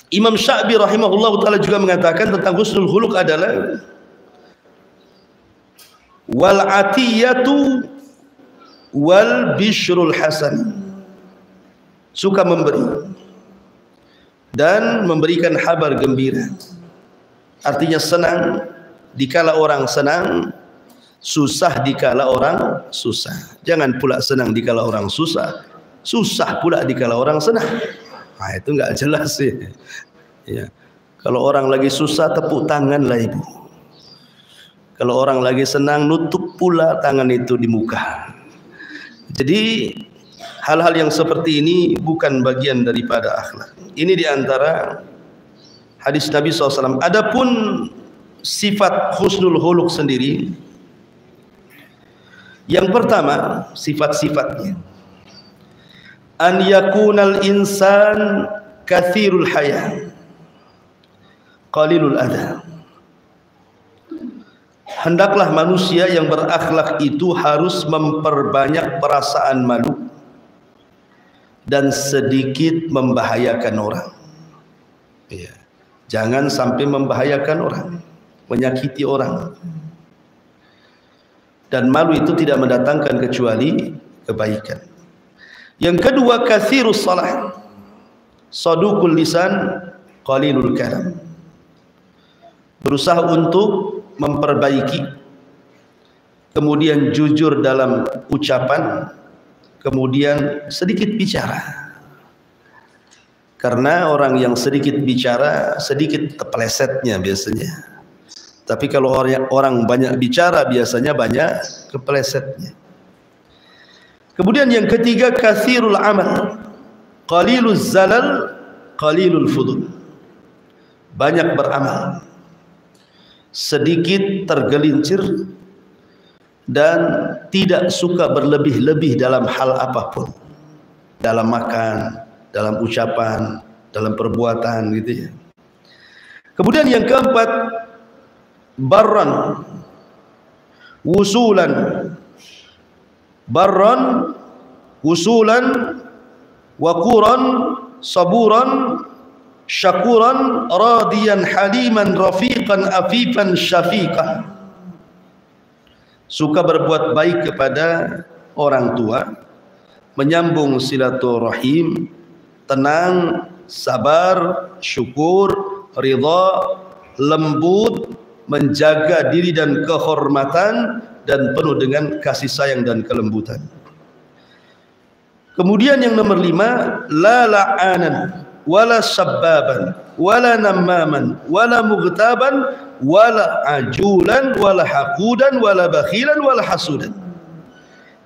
Imam Sya'bi rahimahullah ta'ala juga mengatakan tentang husnul khuluq adalah wal atiyatu wal bishrul hasan, suka memberi dan memberikan kabar gembira. Artinya senang dikala orang senang, susah dikala orang susah. Jangan pula senang dikala orang susah, susah pula dikala orang senang. Nah, itu enggak jelas sih. Ya. Kalau orang lagi susah, tepuk tangan lah ibu. Kalau orang lagi senang, nutup pula tangan itu di muka. Jadi hal-hal yang seperti ini bukan bagian daripada akhlak. Ini diantara hadis Nabi SAW. Adapun sifat husnul khuluq sendiri, yang pertama sifat-sifatnya, an yakunal insan kathirul haya qalilul adha. Hendaklah manusia yang berakhlak itu harus memperbanyak perasaan malu dan sedikit membahayakan orang. Ya. Jangan sampai membahayakan orang, menyakiti orang. Dan malu itu tidak mendatangkan kecuali kebaikan. Yang kedua, katsirus salah, saduqul lisan, qalilul kalam. Berusaha untuk memperbaiki, kemudian jujur dalam ucapan, kemudian sedikit bicara. Karena orang yang sedikit bicara, sedikit keplesetnya biasanya. Tapi kalau orang banyak bicara, biasanya banyak keplesetnya. Kemudian yang ketiga, katsirul amal, qaliluz zalal, qalilul fudul. Banyak beramal, sedikit tergelincir, dan tidak suka berlebih-lebih dalam hal apapun, dalam makan, dalam ucapan, dalam perbuatan gitu ya. Kemudian yang keempat, barran wusulan, barran wusulan, waquran saburan, syakuran radiyan haliman rafiqan afifan syafiqan. Suka berbuat baik kepada orang tua, menyambung silaturahim, tenang, sabar, syukur, ridha, lembut, menjaga diri dan kehormatan, dan penuh dengan kasih sayang dan kelembutan. Kemudian yang nomor 5, la la'anan wala sabbaban wala namaman wala mughtaban wala ajulan wala haqudan wala bakhilan wala hasudan.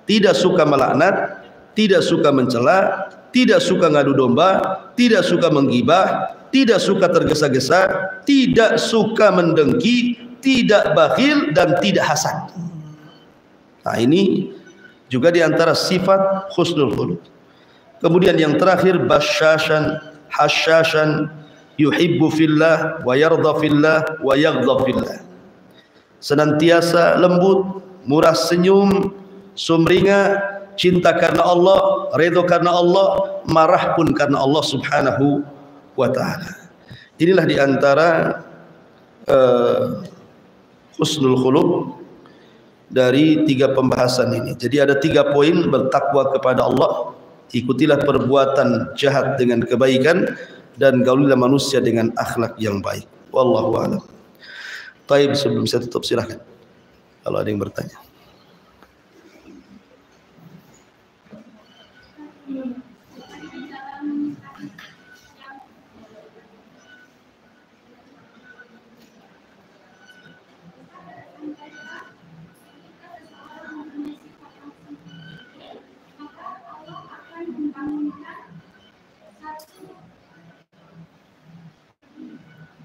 Tidak suka melaknat, tidak suka mencela, tidak suka ngadu domba, tidak suka menggibah, tidak suka tergesa-gesa, tidak suka mendengki, tidak bakhil, dan tidak hasad. Nah, ini juga diantara sifat husnul khuluq. Kemudian yang terakhir, basyashan hasyashan, yuhibbu fillah wa yarda fillah wa yaghdha fillah. Senantiasa lembut, murah senyum, sumringah, cinta karena Allah, ridha karena Allah, marah pun karena Allah Subhanahu wa ta'ala. Inilah diantara husnul khuluq dari 3 pembahasan ini. Jadi ada 3 poin: bertakwa kepada Allah, ikutilah perbuatan jahat dengan kebaikan, dan gaulilah manusia dengan akhlak yang baik. Wallahu a'lam. Baik, sebelum saya tutup, silakan kalau ada yang bertanya.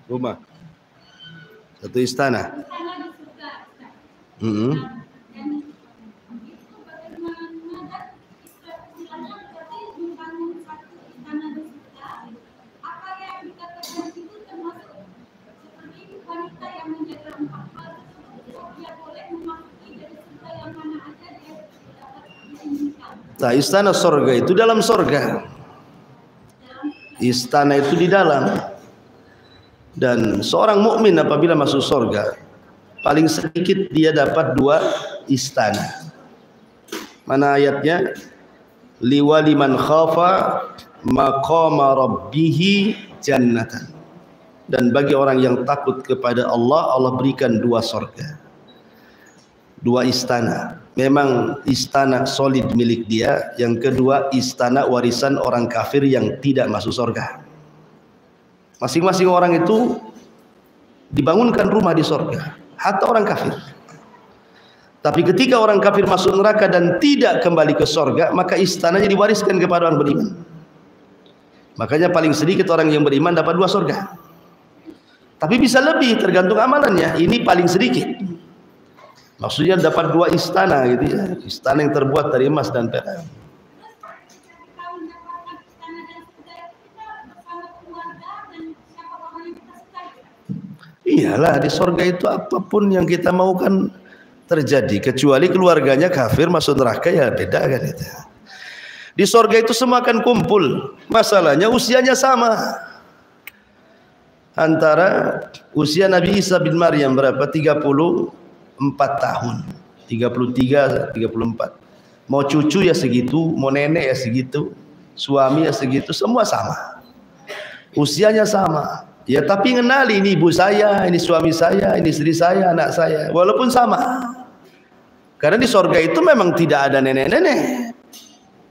Rumah, satu istana. Mm-mm. Nah, istana sorga itu dalam sorga. Istana itu di dalam. Dan seorang mukmin apabila masuk sorga, paling sedikit dia dapat 2 istana. Mana ayatnya? Liwali man khafa maqama rabbih jannatan. Dan bagi orang yang takut kepada Allah, Allah berikan 2 sorga, 2 istana. Memang istana solid milik dia. Yang kedua, istana warisan orang kafir yang tidak masuk sorga. Masing-masing orang itu dibangunkan rumah di sorga, hatta orang kafir. Tapi ketika orang kafir masuk neraka dan tidak kembali ke sorga, maka istananya diwariskan kepada orang beriman. Makanya paling sedikit orang yang beriman dapat 2 sorga. Tapi bisa lebih tergantung amalannya. Ini paling sedikit. Maksudnya dapat 2 istana gitu ya. Istana yang terbuat dari emas dan perak. Iyalah, di sorga itu apapun yang kita mau kan terjadi, kecuali keluarganya kafir masuk neraka, ya beda kan itu. Di sorga itu semua akan kumpul. Masalahnya usianya sama. Antara usia Nabi Isa bin Maryam berapa? 34 tahun. 33, 34. Mau cucu ya segitu, mau nenek ya segitu, suami ya segitu, semua sama. Usianya sama. Ya tapi ngenali, ini ibu saya, ini suami saya, ini istri saya, anak saya, walaupun sama. Karena di sorga itu memang tidak ada nenek-nenek.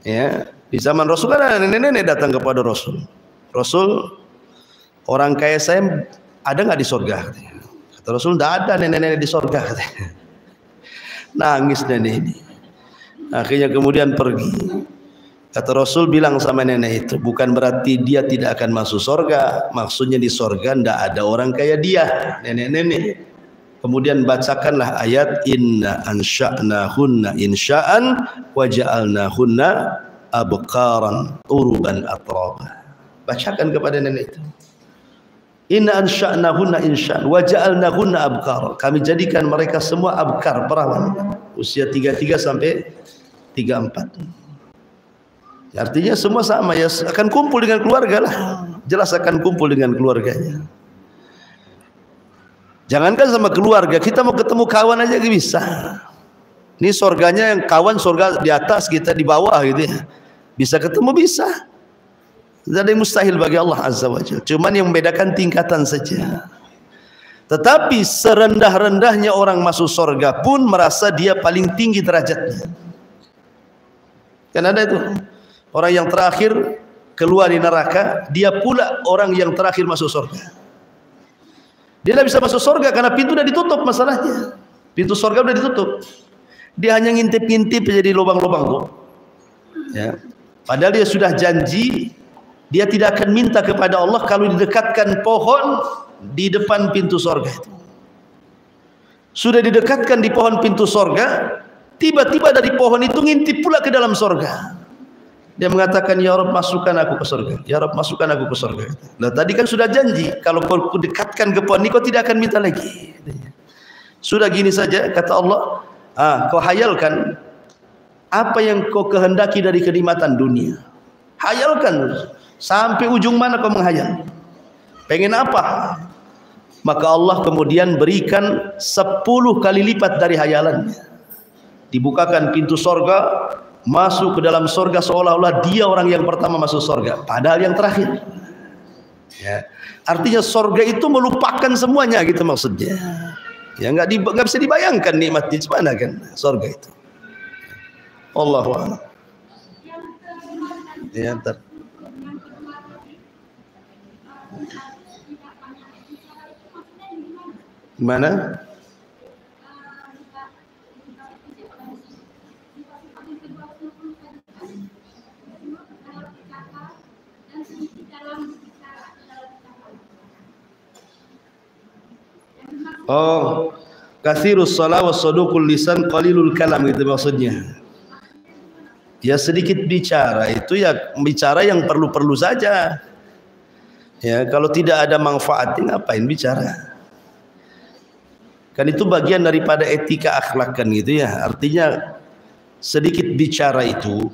Ya, di zaman Rasul kan ada nenek-nenek datang kepada Rasul. Rasul, orang kaya saya ada nggak di sorga? Kata Rasul, tidak ada nenek-nenek di sorga. Nangis nenek ini. Akhirnya kemudian pergi. Kata Rasul bilang sama nenek itu, bukan berarti dia tidak akan masuk sorga. Maksudnya di sorga tidak ada orang kayak dia, nenek-nenek. Kemudian bacakanlah ayat inna ansha'nahunna insha'an wa ja'alnahunna abqaran uruban atraba. Bacakan kepada nenek itu. Inna ansha'nahunna insha'an wa ja'alnahunna abqaran. Kami jadikan mereka semua abkar, perawan. Usia 33 sampai 34. Artinya semua sama ya, akan kumpul dengan keluarga lah. Jelas akan kumpul dengan keluarganya. Jangankan sama keluarga, kita mau ketemu kawan aja gak bisa. Ini sorganya yang kawan sorga di atas, kita di bawah gitu ya. Bisa ketemu bisa. Tidak ada yang mustahil bagi Allah Azza wa Jalla. Cuman yang membedakan tingkatan saja. Tetapi serendah-rendahnya orang masuk sorga pun merasa dia paling tinggi derajatnya. Kan ada itu. Orang yang terakhir keluar di neraka, dia pula orang yang terakhir masuk surga. Dia tidak bisa masuk surga karena pintu sudah ditutup masalahnya. Pintu surga sudah ditutup. Dia hanya ngintip-ngintip jadi lubang-lubang tuh. Ya. Padahal dia sudah janji, dia tidak akan minta kepada Allah kalau didekatkan pohon di depan pintu surga itu. Sudah didekatkan di pohon pintu surga, tiba-tiba dari pohon itu ngintip pula ke dalam surga. Dia mengatakan, ya Rabb masukkan aku ke surga. Ya Rabb masukkan aku ke surga. Nah tadi kan sudah janji, kalau kau dekatkan ke pohon ini kau tidak akan minta lagi. Sudah gini saja, kata Allah, kau hayalkan apa yang kau kehendaki dari kenikmatan dunia. Hayalkan sampai ujung mana kau menghayal. Pengen apa? Maka Allah kemudian berikan 10 kali lipat dari hayalannya. Dibukakan pintu surga, masuk ke dalam surga seolah-olah dia orang yang pertama masuk surga, padahal yang terakhir. Ya. Artinya surga itu melupakan semuanya gitu maksudnya. Ya nggak bisa dibayangkan nikmatnya gimana kan surga itu. Allahu a'lam. Ya, Gimana? Oh, Katsirus shalah wa saduqul lisan qalilul kalam, gitu maksudnya. Ya sedikit bicara itu ya bicara yang perlu-perlu saja. Ya kalau tidak ada manfaatnya ngapain bicara? Kan itu bagian daripada etika akhlak kan gitu ya. Artinya sedikit bicara itu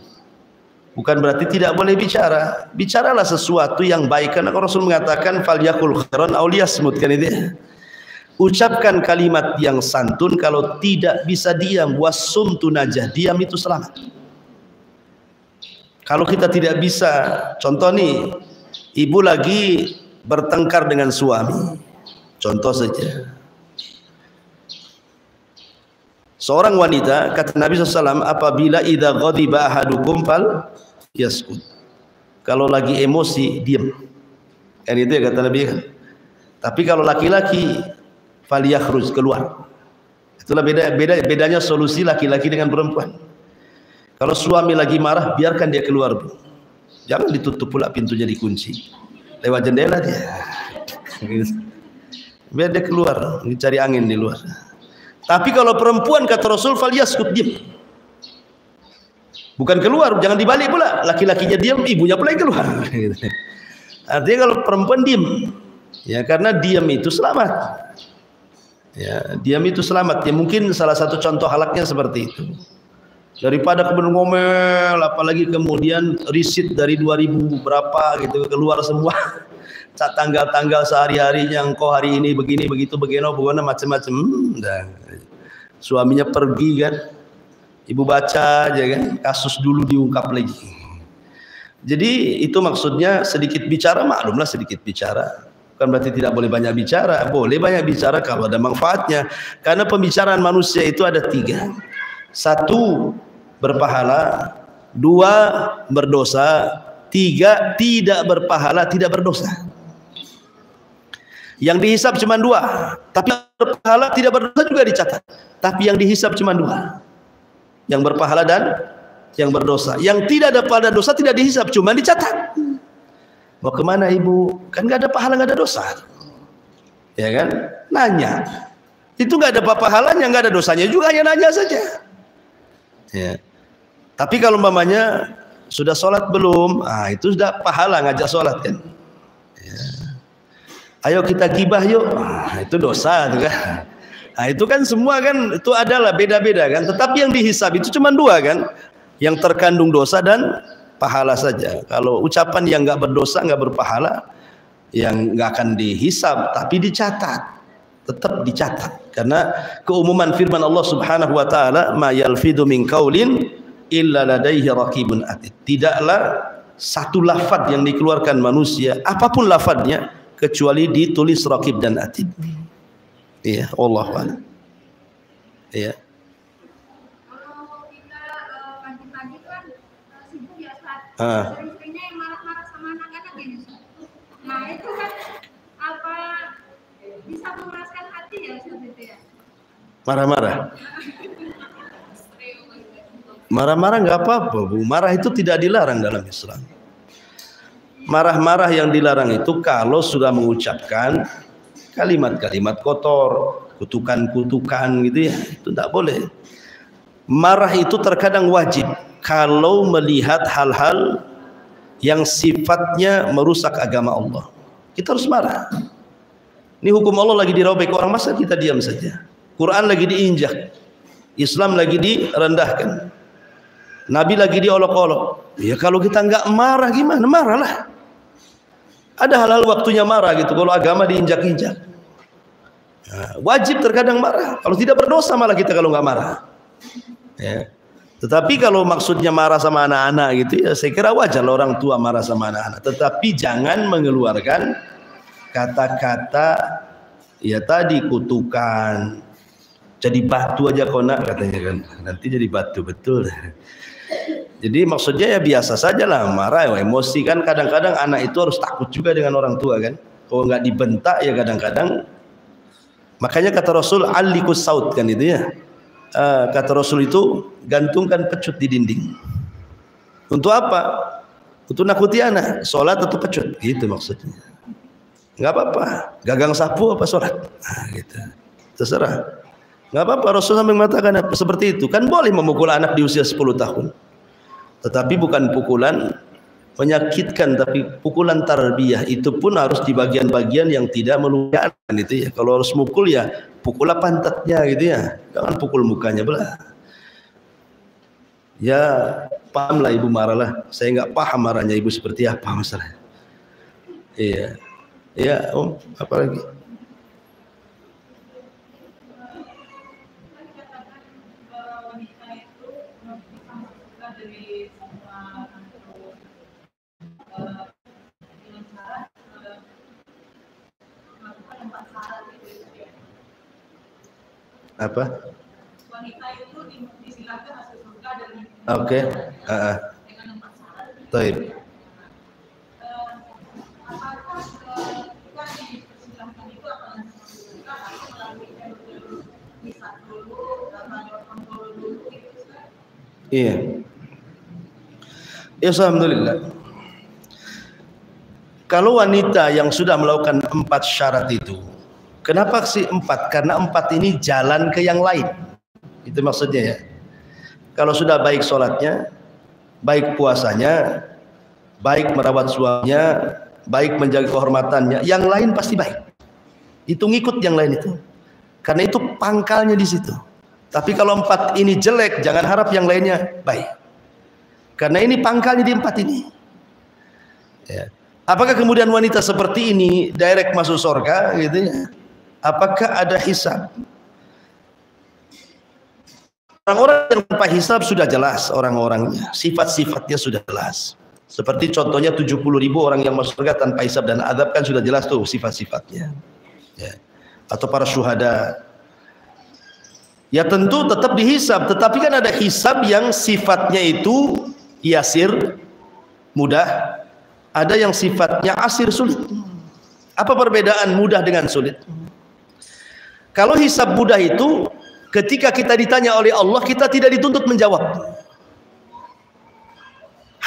bukan berarti tidak boleh bicara. Bicaralah sesuatu yang baik, karena Rasul mengatakan falyakul khairan aw liyasmut, kan itu ya. Ucapkan kalimat yang santun, kalau tidak bisa diam, wasumtu najah, diam itu selamat. Kalau kita tidak bisa, contoh nih, ibu lagi bertengkar dengan suami, contoh saja. Seorang wanita, kata Nabi SAW, apabila idza ghadiba ahadukum fal yaskut, kalau lagi emosi diam, kan itu ya kata Nabi kan. Tapi kalau laki-laki fal yakhruj, keluar. Itulah bedanya solusi laki-laki dengan perempuan. Kalau suami lagi marah, biarkan dia keluar, jangan ditutup pula pintunya, dikunci lewat jendela dia, biar dia keluar cari angin di luar. Tapi kalau perempuan, kata Rasul, falyaskut, diam. Bukan keluar, jangan dibalik pula. Laki-lakinya diam, ibunya pula yang keluar. Artinya kalau perempuan diam, ya karena diam itu selamat. Ya, diam itu selamat. Ya mungkin salah satu contoh halaknya seperti itu. Daripada kemudian ngomel, apalagi kemudian risit dari 2000 berapa gitu keluar semua. Tanggal-tanggal sehari-harinya, engkau hari ini begini begitu begini macam-macam. Suaminya pergi kan, ibu baca aja kan, kasus dulu diungkap lagi. Jadi itu maksudnya sedikit bicara, maklumlah sedikit bicara. Bukan berarti tidak boleh banyak bicara, boleh banyak bicara kalau ada manfaatnya. Karena pembicaraan manusia itu ada 3. 1 berpahala, 2 berdosa, 3 tidak berpahala, tidak berdosa. Yang dihisab cuma 2, tapi berpahala tidak berdosa juga dicatat. Tapi yang dihisab cuma 2, yang berpahala dan yang berdosa. Yang tidak ada pahala dosa tidak dihisab, cuma dicatat. Mau kemana ibu? Kan nggak ada pahala, nggak ada dosa, ya kan? Nanya, itu nggak ada pahalanya, nggak ada dosanya juga, hanya nanya saja. Ya. Tapi kalau umpamanya sudah sholat belum, itu sudah pahala ngajak sholat kan. Ya. Ayo kita gibah yuk, itu dosa tuh kan. Nah itu kan semua kan itu adalah beda-beda kan. Tetapi yang dihisab itu cuma 2 kan, yang terkandung dosa dan pahala saja. Kalau ucapan yang nggak berdosa, nggak berpahala, yang nggak akan dihisab, tapi dicatat, tetap dicatat. Karena keumuman firman Allah Subhanahu Wa Taala, ma yalfidu min qaulin illa ladaihi raqibun atid. Tidaklah satu lafaz yang dikeluarkan manusia, apapun lafaznya, kecuali ditulis raqib dan atid. Iya, Allah a'lam. Iya. Kalau kita pagi-pagi kan sibuk ya Ustaz. Sering-seringnya yang marah-marah sama anak-anak ini. Nah itu kan apa bisa mengeraskan hati ya Ustaz itu ya? Marah-marah. Marah-marah nggak apa-apa, Bu. Marah itu tidak dilarang dalam Islam. Marah-marah yang dilarang itu kalau sudah mengucapkan kalimat-kalimat kotor, kutukan-kutukan gitu ya, itu tidak boleh. Marah itu terkadang wajib kalau melihat hal-hal yang sifatnya merusak agama Allah. Kita harus marah. Ini hukum Allah lagi dirobek orang, masa kita diam saja? Quran lagi diinjak, Islam lagi direndahkan, Nabi lagi diolok-olok. Ya kalau kita nggak marah gimana? Marahlah. Ada hal-hal waktunya marah gitu. Kalau agama diinjak-injak, nah, wajib terkadang marah. Kalau tidak berdosa malah kita kalau nggak marah. Ya. Tetapi kalau maksudnya marah sama anak-anak gitu ya, saya kira wajar orang tua marah sama anak-anak. Tetapi jangan mengeluarkan kata-kata ya tadi kutukan. Jadi batu aja kona katanya kan. Nanti jadi batu betul. Jadi maksudnya ya biasa saja lah, marah, emosi kan. Kadang-kadang anak itu harus takut juga dengan orang tua kan. Kalau nggak dibentak ya kadang-kadang. Makanya kata Rasul alikus saut kan itu ya. Kata Rasul itu gantungkan pecut di dinding. Untuk apa? Untuk nakuti anak. Sholat atau pecut? Gitu maksudnya. Nggak apa-apa. Gagang sapu apa sholat? Nah, gitu. Terserah. Nggak apa-apa, Rasul sampai mengatakan seperti itu. Kan boleh memukul anak di usia 10 tahun. Tetapi bukan pukulan menyakitkan, tapi pukulan tarbiyah. Itu pun harus di bagian-bagian yang tidak melukai itu ya. Kalau harus mukul ya pukullah pantatnya gitu ya. Jangan pukul mukanya belah. Ya pahamlah ibu marahlah. Saya nggak paham marahnya ibu seperti apa masalah. Iya. Ya, apa lagi? Apa? Wanita itu disilahkan masuk surga dari oke. Dengan 4 syarat. Baik. Apakah kita disilahkan itu akan masuk surga atau melalui hisab dulu atau kontrol dulu gitu? Iya. Ya, alhamdulillah. Kalau wanita yang sudah melakukan 4 syarat itu, kenapa sih 4? Karena 4 ini jalan ke yang lain. Itu maksudnya ya. Kalau sudah baik sholatnya, baik puasanya, baik merawat suaminya, baik menjaga kehormatannya, yang lain pasti baik. Itu ngikut yang lain itu. Karena itu pangkalnya di situ. Tapi kalau 4 ini jelek, jangan harap yang lainnya baik. Karena ini pangkalnya di 4 ini. Ya. Apakah kemudian wanita seperti ini direct masuk surga gitu ya? Apakah ada hisab? Orang-orang yang tanpa hisab sudah jelas orang-orangnya, sifat-sifatnya sudah jelas. Seperti contohnya 70.000 orang yang masuk surga tanpa hisab dan azab, kan sudah jelas tuh sifat-sifatnya. Ya. Atau para syuhada. Ya tentu tetap dihisab, tetapi kan ada hisab yang sifatnya itu yasir, mudah. Ada yang sifatnya asir, sulit. Apa perbedaan mudah dengan sulit? Kalau hisab mudah itu, ketika kita ditanya oleh Allah, kita tidak dituntut menjawab,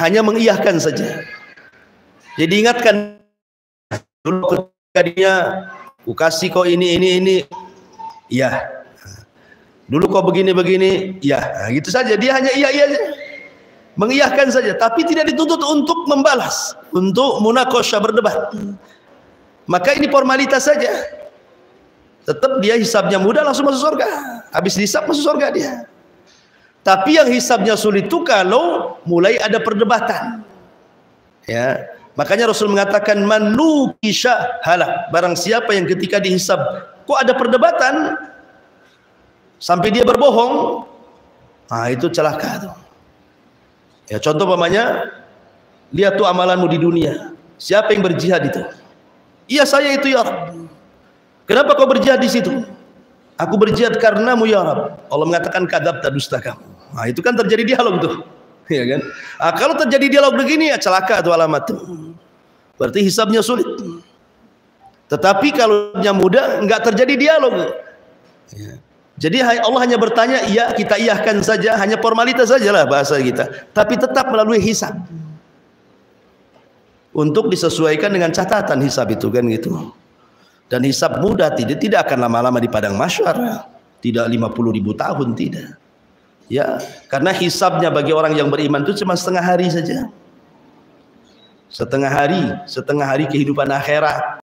hanya mengiyahkan saja. Jadi ingatkan dulu ketika dia, ku kasih kau ini, ya. Dulu kau begini, ya. Nah, gitu saja. Dia hanya iya saja, mengiyahkan saja, tapi tidak dituntut untuk membalas, untuk munakosha, berdebat. Maka ini formalitas saja. Tetap dia hisabnya mudah, langsung masuk surga. Habis hisab masuk surga dia. Tapi yang hisabnya sulit itu kalau mulai ada perdebatan. Ya, makanya Rasul mengatakan manukisha halak. Barang siapa yang ketika dihisab kok ada perdebatan sampai dia berbohong, nah itu celaka tuh. Ya, contoh pamannya, lihat tuh amalanmu di dunia. Siapa yang berjihad itu? Iya saya itu ya Rabb. Kenapa kau berjihad di situ? Aku berjihad karenamu ya Rabb. Allah mengatakan kadzabta, dusta kamu. Nah itu kan terjadi dialog tuh, ya kan? Nah, kalau terjadi dialog begini ya celaka tuh alamat tuh. Berarti hisabnya sulit. Tetapi kalau yang mudah nggak terjadi dialog. Ya. Jadi Allah hanya bertanya, iya kita iyahkan saja, hanya formalitas sajalah bahasa kita. Tapi tetap melalui hisab. Untuk disesuaikan dengan catatan hisab itu kan gitu. Dan hisab mudah, tidak akan lama-lama di padang mahsyar. Tidak 50.000 tahun, tidak. Ya, karena hisabnya bagi orang yang beriman itu cuma setengah hari saja. Setengah hari kehidupan akhirat.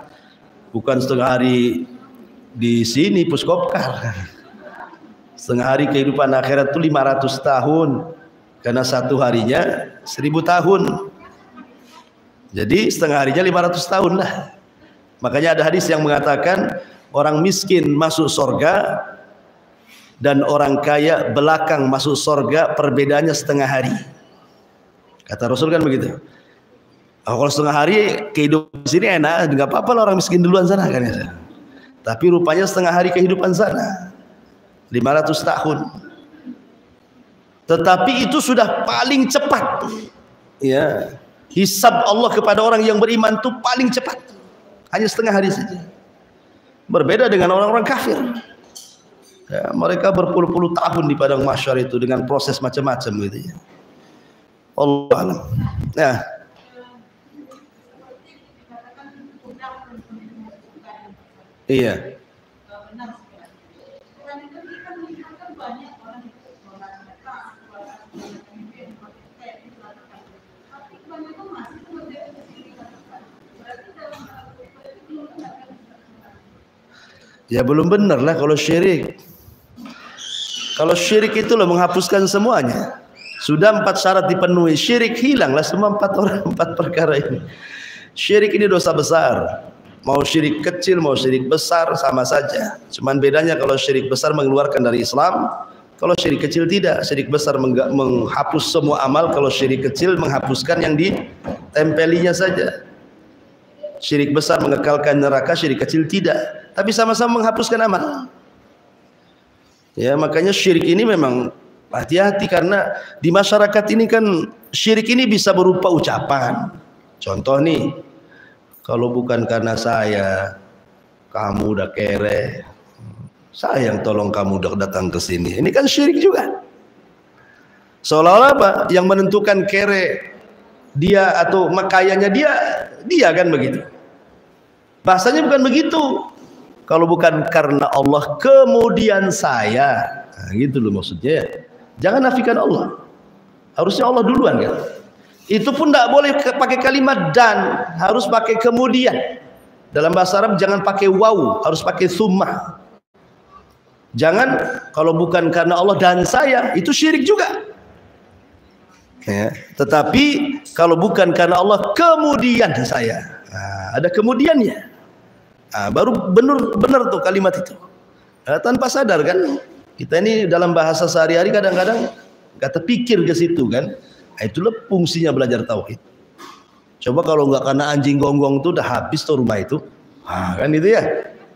Bukan setengah hari di sini Puskopkar. Setengah hari kehidupan akhirat itu 500 tahun. Karena satu harinya 1000 tahun. Jadi setengah harinya 500 tahun lah. Makanya ada hadis yang mengatakan orang miskin masuk surga dan orang kaya belakang masuk surga, perbedaannya setengah hari. Kata Rasul kan begitu. Kalau setengah hari kehidupan di sini enak, nggak apa-apa lah orang miskin duluan sana kan ya. Tapi rupanya setengah hari kehidupan sana 500 tahun. Tetapi itu sudah paling cepat. Ya, hisab Allah kepada orang yang beriman itu paling cepat. Hanya setengah hari saja. Berbeda dengan orang-orang kafir. Ya, mereka berpuluh-puluh tahun di padang mahsyar itu dengan proses macam-macam gitu ya. Allah alam. Nah, iya. Ya belum benar lah kalau syirik. Kalau syirik itu loh menghapuskan semuanya. Sudah 4 syarat dipenuhi, syirik hilanglah semua 4 perkara ini. Syirik ini dosa besar. Mau syirik kecil, mau syirik besar sama saja. Cuman bedanya kalau syirik besar mengeluarkan dari Islam, kalau syirik kecil tidak. Syirik besar menghapus semua amal, kalau syirik kecil menghapuskan yang ditempelinya saja. Syirik besar mengekalkan neraka, syirik kecil tidak. Tapi sama-sama menghapuskan amal. Ya, makanya syirik ini memang hati-hati, karena di masyarakat ini kan syirik ini bisa berupa ucapan. Contoh nih, kalau bukan karena saya, kamu udah kere. Sayang tolong kamu udah datang ke sini. Ini kan syirik juga. Seolah-olah apa? Yang menentukan kere dia atau kayanya dia kan begitu. Bahasanya bukan begitu. Kalau bukan karena Allah kemudian saya, nah, gitu loh maksudnya. Jangan nafikan Allah. Harusnya Allah duluan kan. Itu pun tidak boleh pakai kalimat dan, harus pakai kemudian. Dalam bahasa Arab jangan pakai waw, harus pakai summa. Jangan kalau bukan karena Allah dan saya, itu syirik juga. Ya, tetapi kalau bukan karena Allah kemudian saya, nah, ada kemudiannya. Nah, baru benar tuh kalimat itu. Nah, tanpa sadar kan, kita ini dalam bahasa sehari-hari kadang-kadang nggak terpikir ke situ kan. Nah, itulah fungsinya belajar tauhid. Coba kalau nggak karena anjing gonggong tuh udah habis tuh rumah itu. Nah, kan itu ya.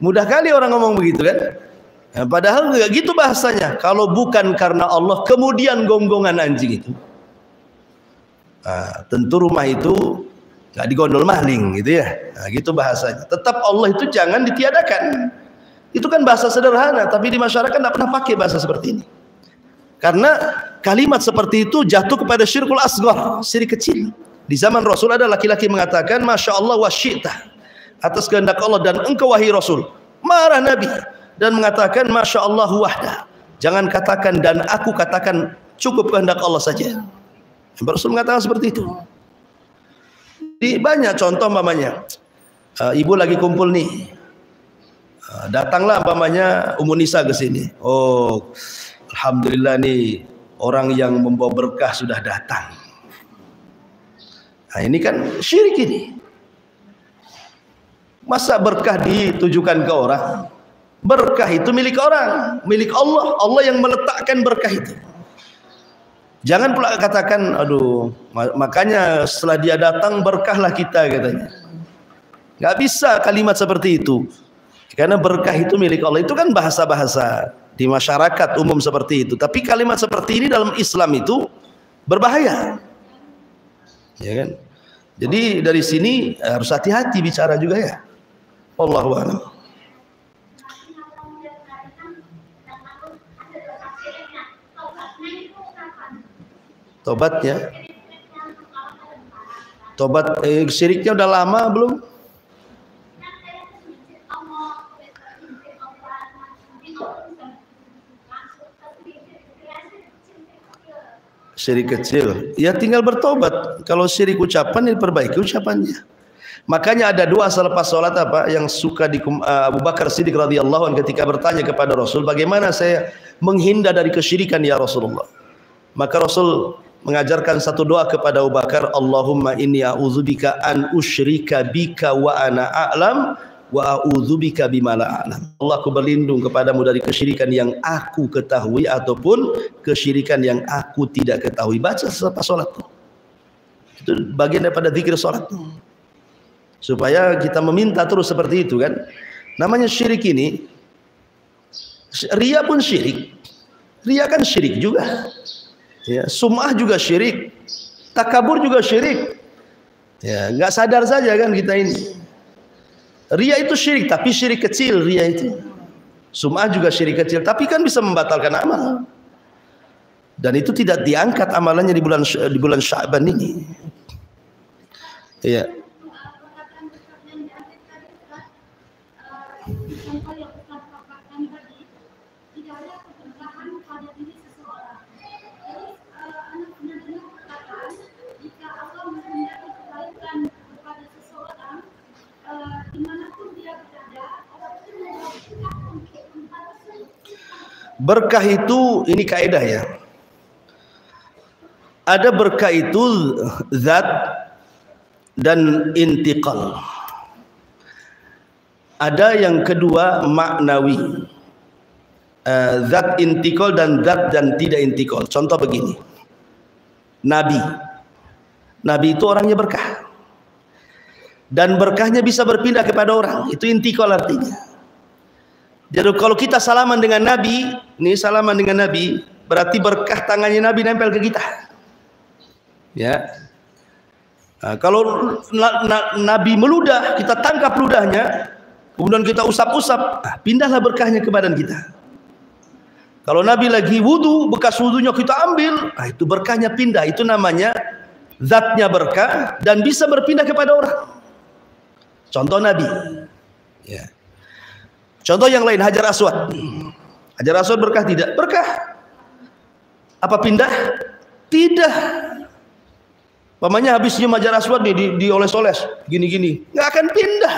Mudah kali orang ngomong begitu kan. Nah, padahal nggak gitu bahasanya. Kalau bukan karena Allah kemudian gonggongan anjing itu, nah, tentu rumah itu nggak digondol maling gitu ya. Nah, gitu bahasanya. Tetap Allah itu jangan ditiadakan. Itu kan bahasa sederhana, tapi di masyarakat tidak pernah pakai bahasa seperti ini. Karena kalimat seperti itu jatuh kepada syirkul asghar, syirik kecil. Di zaman Rasul ada laki-laki mengatakan Masya Allah wa syi'ta, atas kehendak Allah dan engkau wahai Rasul. Marah Nabi dan mengatakan Masya Allah wahda. Jangan katakan dan aku, katakan cukup kehendak Allah saja. Rasul mengatakan seperti itu. Di banyak contoh umpamanya, ibu lagi kumpul nih, datanglah umpamanya Ummu Nisa ke sini. Oh, alhamdulillah nih orang yang membawa berkah sudah datang. Nah, ini kan syirik ini. Masa berkah ditujukan ke orang? Berkah itu milik orang, milik Allah. Allah yang meletakkan berkah itu. Jangan pula katakan, aduh, makanya setelah dia datang berkahlah kita katanya. Nggak bisa kalimat seperti itu. Karena berkah itu milik Allah. Itu kan bahasa-bahasa di masyarakat umum seperti itu. Tapi kalimat seperti ini dalam Islam itu berbahaya. Ya kan? Jadi dari sini harus hati-hati bicara juga ya. Wallahu a'lam. Tobatnya, tobat syiriknya udah lama belum? Syirik kecil, ya tinggal bertobat. Kalau syirik ucapan, diperbaiki ucapannya. Makanya ada doa selepas sholat apa yang suka di Abu Bakar Siddiq radhiyallahu anhu ketika bertanya kepada Rasul, bagaimana saya menghindar dari kesyirikan ya Rasulullah? Maka Rasul mengajarkan satu doa kepada Abu Bakar, Allahumma inni a'udzubika an usyrika bika wa ana a'lam wa a'udzubika bima la a'lam. Allah, aku berlindung kepadamu dari kesyirikan yang aku ketahui ataupun kesyirikan yang aku tidak ketahui. Baca selepas sholat. Itu bagian daripada zikir sholat. Supaya kita meminta terus seperti itu kan. Namanya syirik ini, riya pun syirik. Riya kan syirik juga. Ya, sum'ah juga syirik, takabur juga syirik. Ya, nggak sadar saja kan kita ini. Riya itu syirik, tapi syirik kecil riya itu. Sum'ah juga syirik kecil, tapi kan bisa membatalkan amal. Dan itu tidak diangkat amalannya di bulan Sya'ban ini. Ya. keberkahan pada diri seseorang. Terus anak benar-benar katakan jika Allah menghendaki kebaikan kepada seseorang, dimanapun dia berada, Allah itu memberikan untuk membalas. Berkah itu, ini kaidah ya. Ada berkah itu zat dan intiqal. Ada yang kedua maknawi. Zat intiqal dan zat dan tidak intiqal. Contoh begini. Nabi. Nabi itu orangnya berkah. Dan berkahnya bisa berpindah kepada orang. Itu intiqal artinya. Jadi kalau kita salaman dengan Nabi, ini salaman dengan Nabi, berarti berkah tangannya Nabi nempel ke kita. Ya. Nah, kalau Nabi meludah, kita tangkap ludahnya, kemudian kita usap-usap, pindahlah berkahnya ke badan kita. Kalau Nabi lagi wudu, bekas wudunya kita ambil, itu berkahnya pindah. Itu namanya zatnya berkah dan bisa berpindah kepada orang. Contoh Nabi. Ya. Contoh yang lain, Hajar Aswad. Hajar Aswad berkah tidak? Berkah. Apa pindah? Tidak. Pamannya habis nyium Hajar Aswad nih, dioles-oles, gini-gini, nggak akan pindah.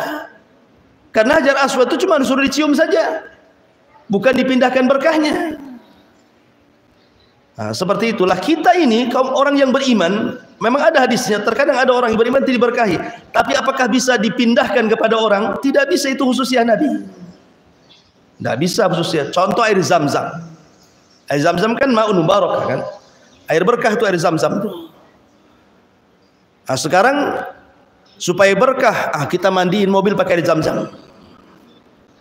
Karena Hajar Aswad itu cuma suruh dicium saja, bukan dipindahkan berkahnya. Nah, seperti itulah kita ini kaum orang yang beriman. Memang ada hadisnya, terkadang ada orang yang beriman tidak diberkahi. Tapi apakah bisa dipindahkan kepada orang? Tidak bisa, itu khususnya Nabi. Tidak bisa khususnya. Contoh air Zam-Zam. Air Zam-Zam kan ma'un mubarakah kan? Air berkah itu air Zam-Zam itu. Nah, sekarang supaya berkah, kita mandiin mobil pakai air Zam-Zam.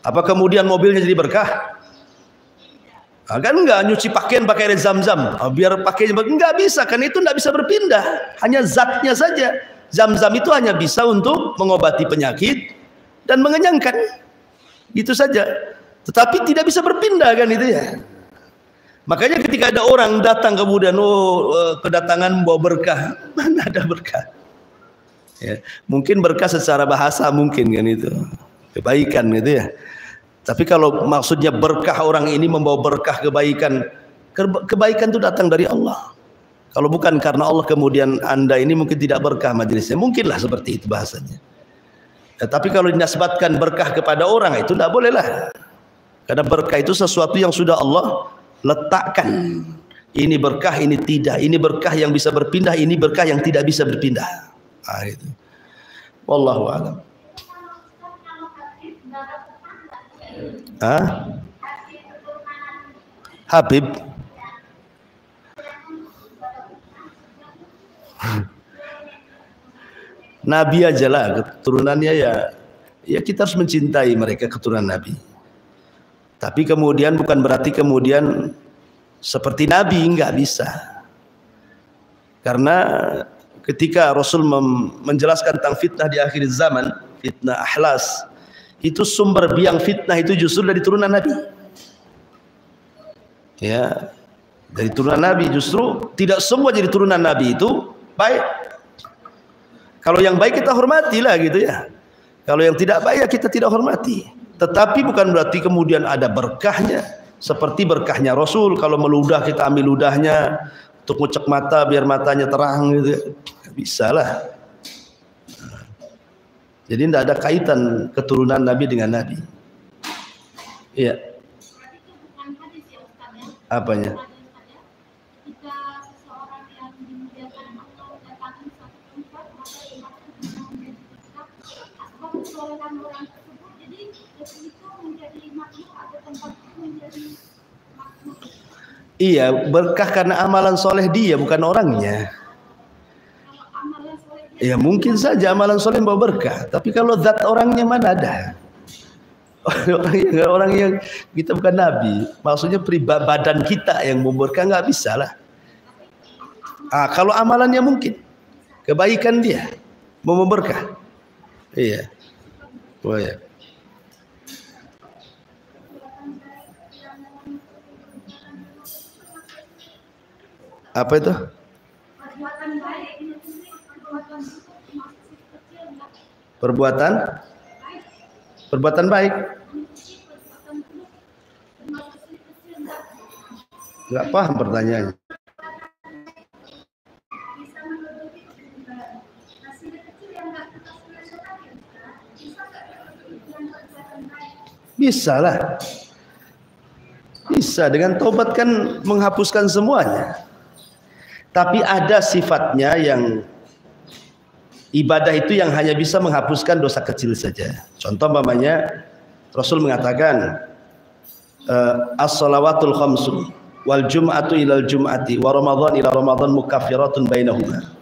Apa kemudian mobilnya jadi berkah? Kan enggak, nyuci pakaian pakai air Zam-Zam. Biar pakainya enggak bisa, kan itu enggak bisa berpindah. Hanya zatnya saja. Zam-Zam itu hanya bisa untuk mengobati penyakit dan mengenyangkan. Itu saja. Tetapi tidak bisa berpindah kan itu ya. Makanya ketika ada orang datang kemudian kedatangan membawa berkah, mana ada berkah? Ya, mungkin berkah secara bahasa mungkin kan itu kebaikan gitu ya. Tapi kalau maksudnya berkah orang ini membawa berkah kebaikan, kebaikan itu datang dari Allah. Kalau bukan karena Allah kemudian Anda ini mungkin tidak berkah majelisnya, mungkinlah seperti itu bahasanya. Ya, tapi kalau dinasbatkan berkah kepada orang itu tidak bolehlah. Karena berkah itu sesuatu yang sudah Allah letakkan. Ini berkah, ini tidak. Ini berkah yang bisa berpindah, ini berkah yang tidak bisa berpindah. Nah, itu. Wallahu a'lam. Habib. Nabi aja lah keturunannya ya kita harus mencintai mereka keturunan Nabi. Tapi kemudian bukan berarti kemudian seperti Nabi, enggak bisa. Karena ketika Rasul menjelaskan tentang fitnah di akhir zaman, fitnah ahlas, itu sumber biang fitnah itu justru dari turunan Nabi. Ya, dari turunan Nabi. Justru tidak semua jadi turunan Nabi itu baik. Kalau yang baik kita hormatilah gitu ya. Kalau yang tidak baik ya kita tidak hormati. Tetapi bukan berarti kemudian ada berkahnya seperti berkahnya Rasul. Kalau meludah kita ambil ludahnya untuk ngucek mata biar matanya terang gitu. Bisa lah. Jadi tidak ada kaitan keturunan Nabi dengan Nabi. Iya. Apanya? Jika seseorang yang dimuliakan Allah datangi satu tempat, maka sebab kesolehan orang tersebut, jadi itu menjadi makhluk atau tempat itu menjadi makhluk. Iya, berkah karena amalan soleh dia, bukan orangnya. Kalau amalan soleh dia, Ya mungkin saja amalan soleh membawa berkah, tapi kalau zat orangnya mana ada? Orang yang kita bukan Nabi, maksudnya pribadi badan kita yang memberkah nggak bisa lah. Kalau amalannya mungkin kebaikan dia mau memberkah. Iya. Oh ya. Apa itu? Perbuatan baik. Nggak paham pertanyaannya. Bisa lah. Bisa, dengan taubat kan menghapuskan semuanya. Tapi ada sifatnya yang ibadah itu yang hanya bisa menghapuskan dosa kecil saja. Contoh umpamanya Rasul mengatakan as-salawatul khamsu wal jum'atu ilal jum'ati wa ramadhan ila ramadhan mukaffiratun bainahuma.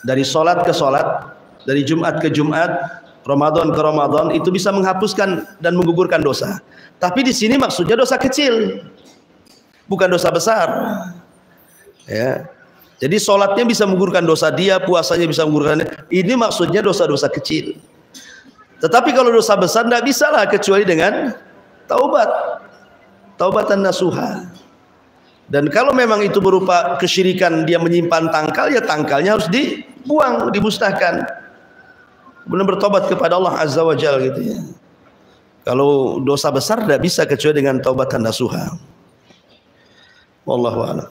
Dari salat ke salat, dari Jumat ke Jumat, Ramadan ke Ramadan, itu bisa menghapuskan dan menggugurkan dosa. Tapi di sini maksudnya dosa kecil, bukan dosa besar. Ya. Jadi sholatnya bisa menggugurkan dosa dia, puasanya bisa menggugurkan. Ini maksudnya dosa-dosa kecil. Tetapi kalau dosa besar tidak bisa lah kecuali dengan taubat, taubatan nasuha. Dan kalau memang itu berupa kesyirikan, dia menyimpan tangkal, ya tangkalnya harus dibuang, dimusnahkan. Kemudian bertobat kepada Allah Azza wa Jalla gitu ya. Kalau dosa besar tidak bisa kecuali dengan taubatan nasuha. Wallahu a'lam.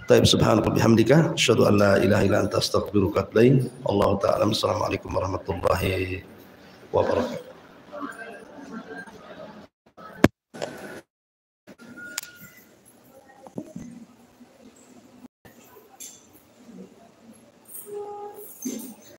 Taib subhanaka bihamdika asyhadu an la ilaha illa anta astaghfiruka wa atubu ilaik. Allahu ta'ala. Assalamualaikum warahmatullahi wabarakatuh.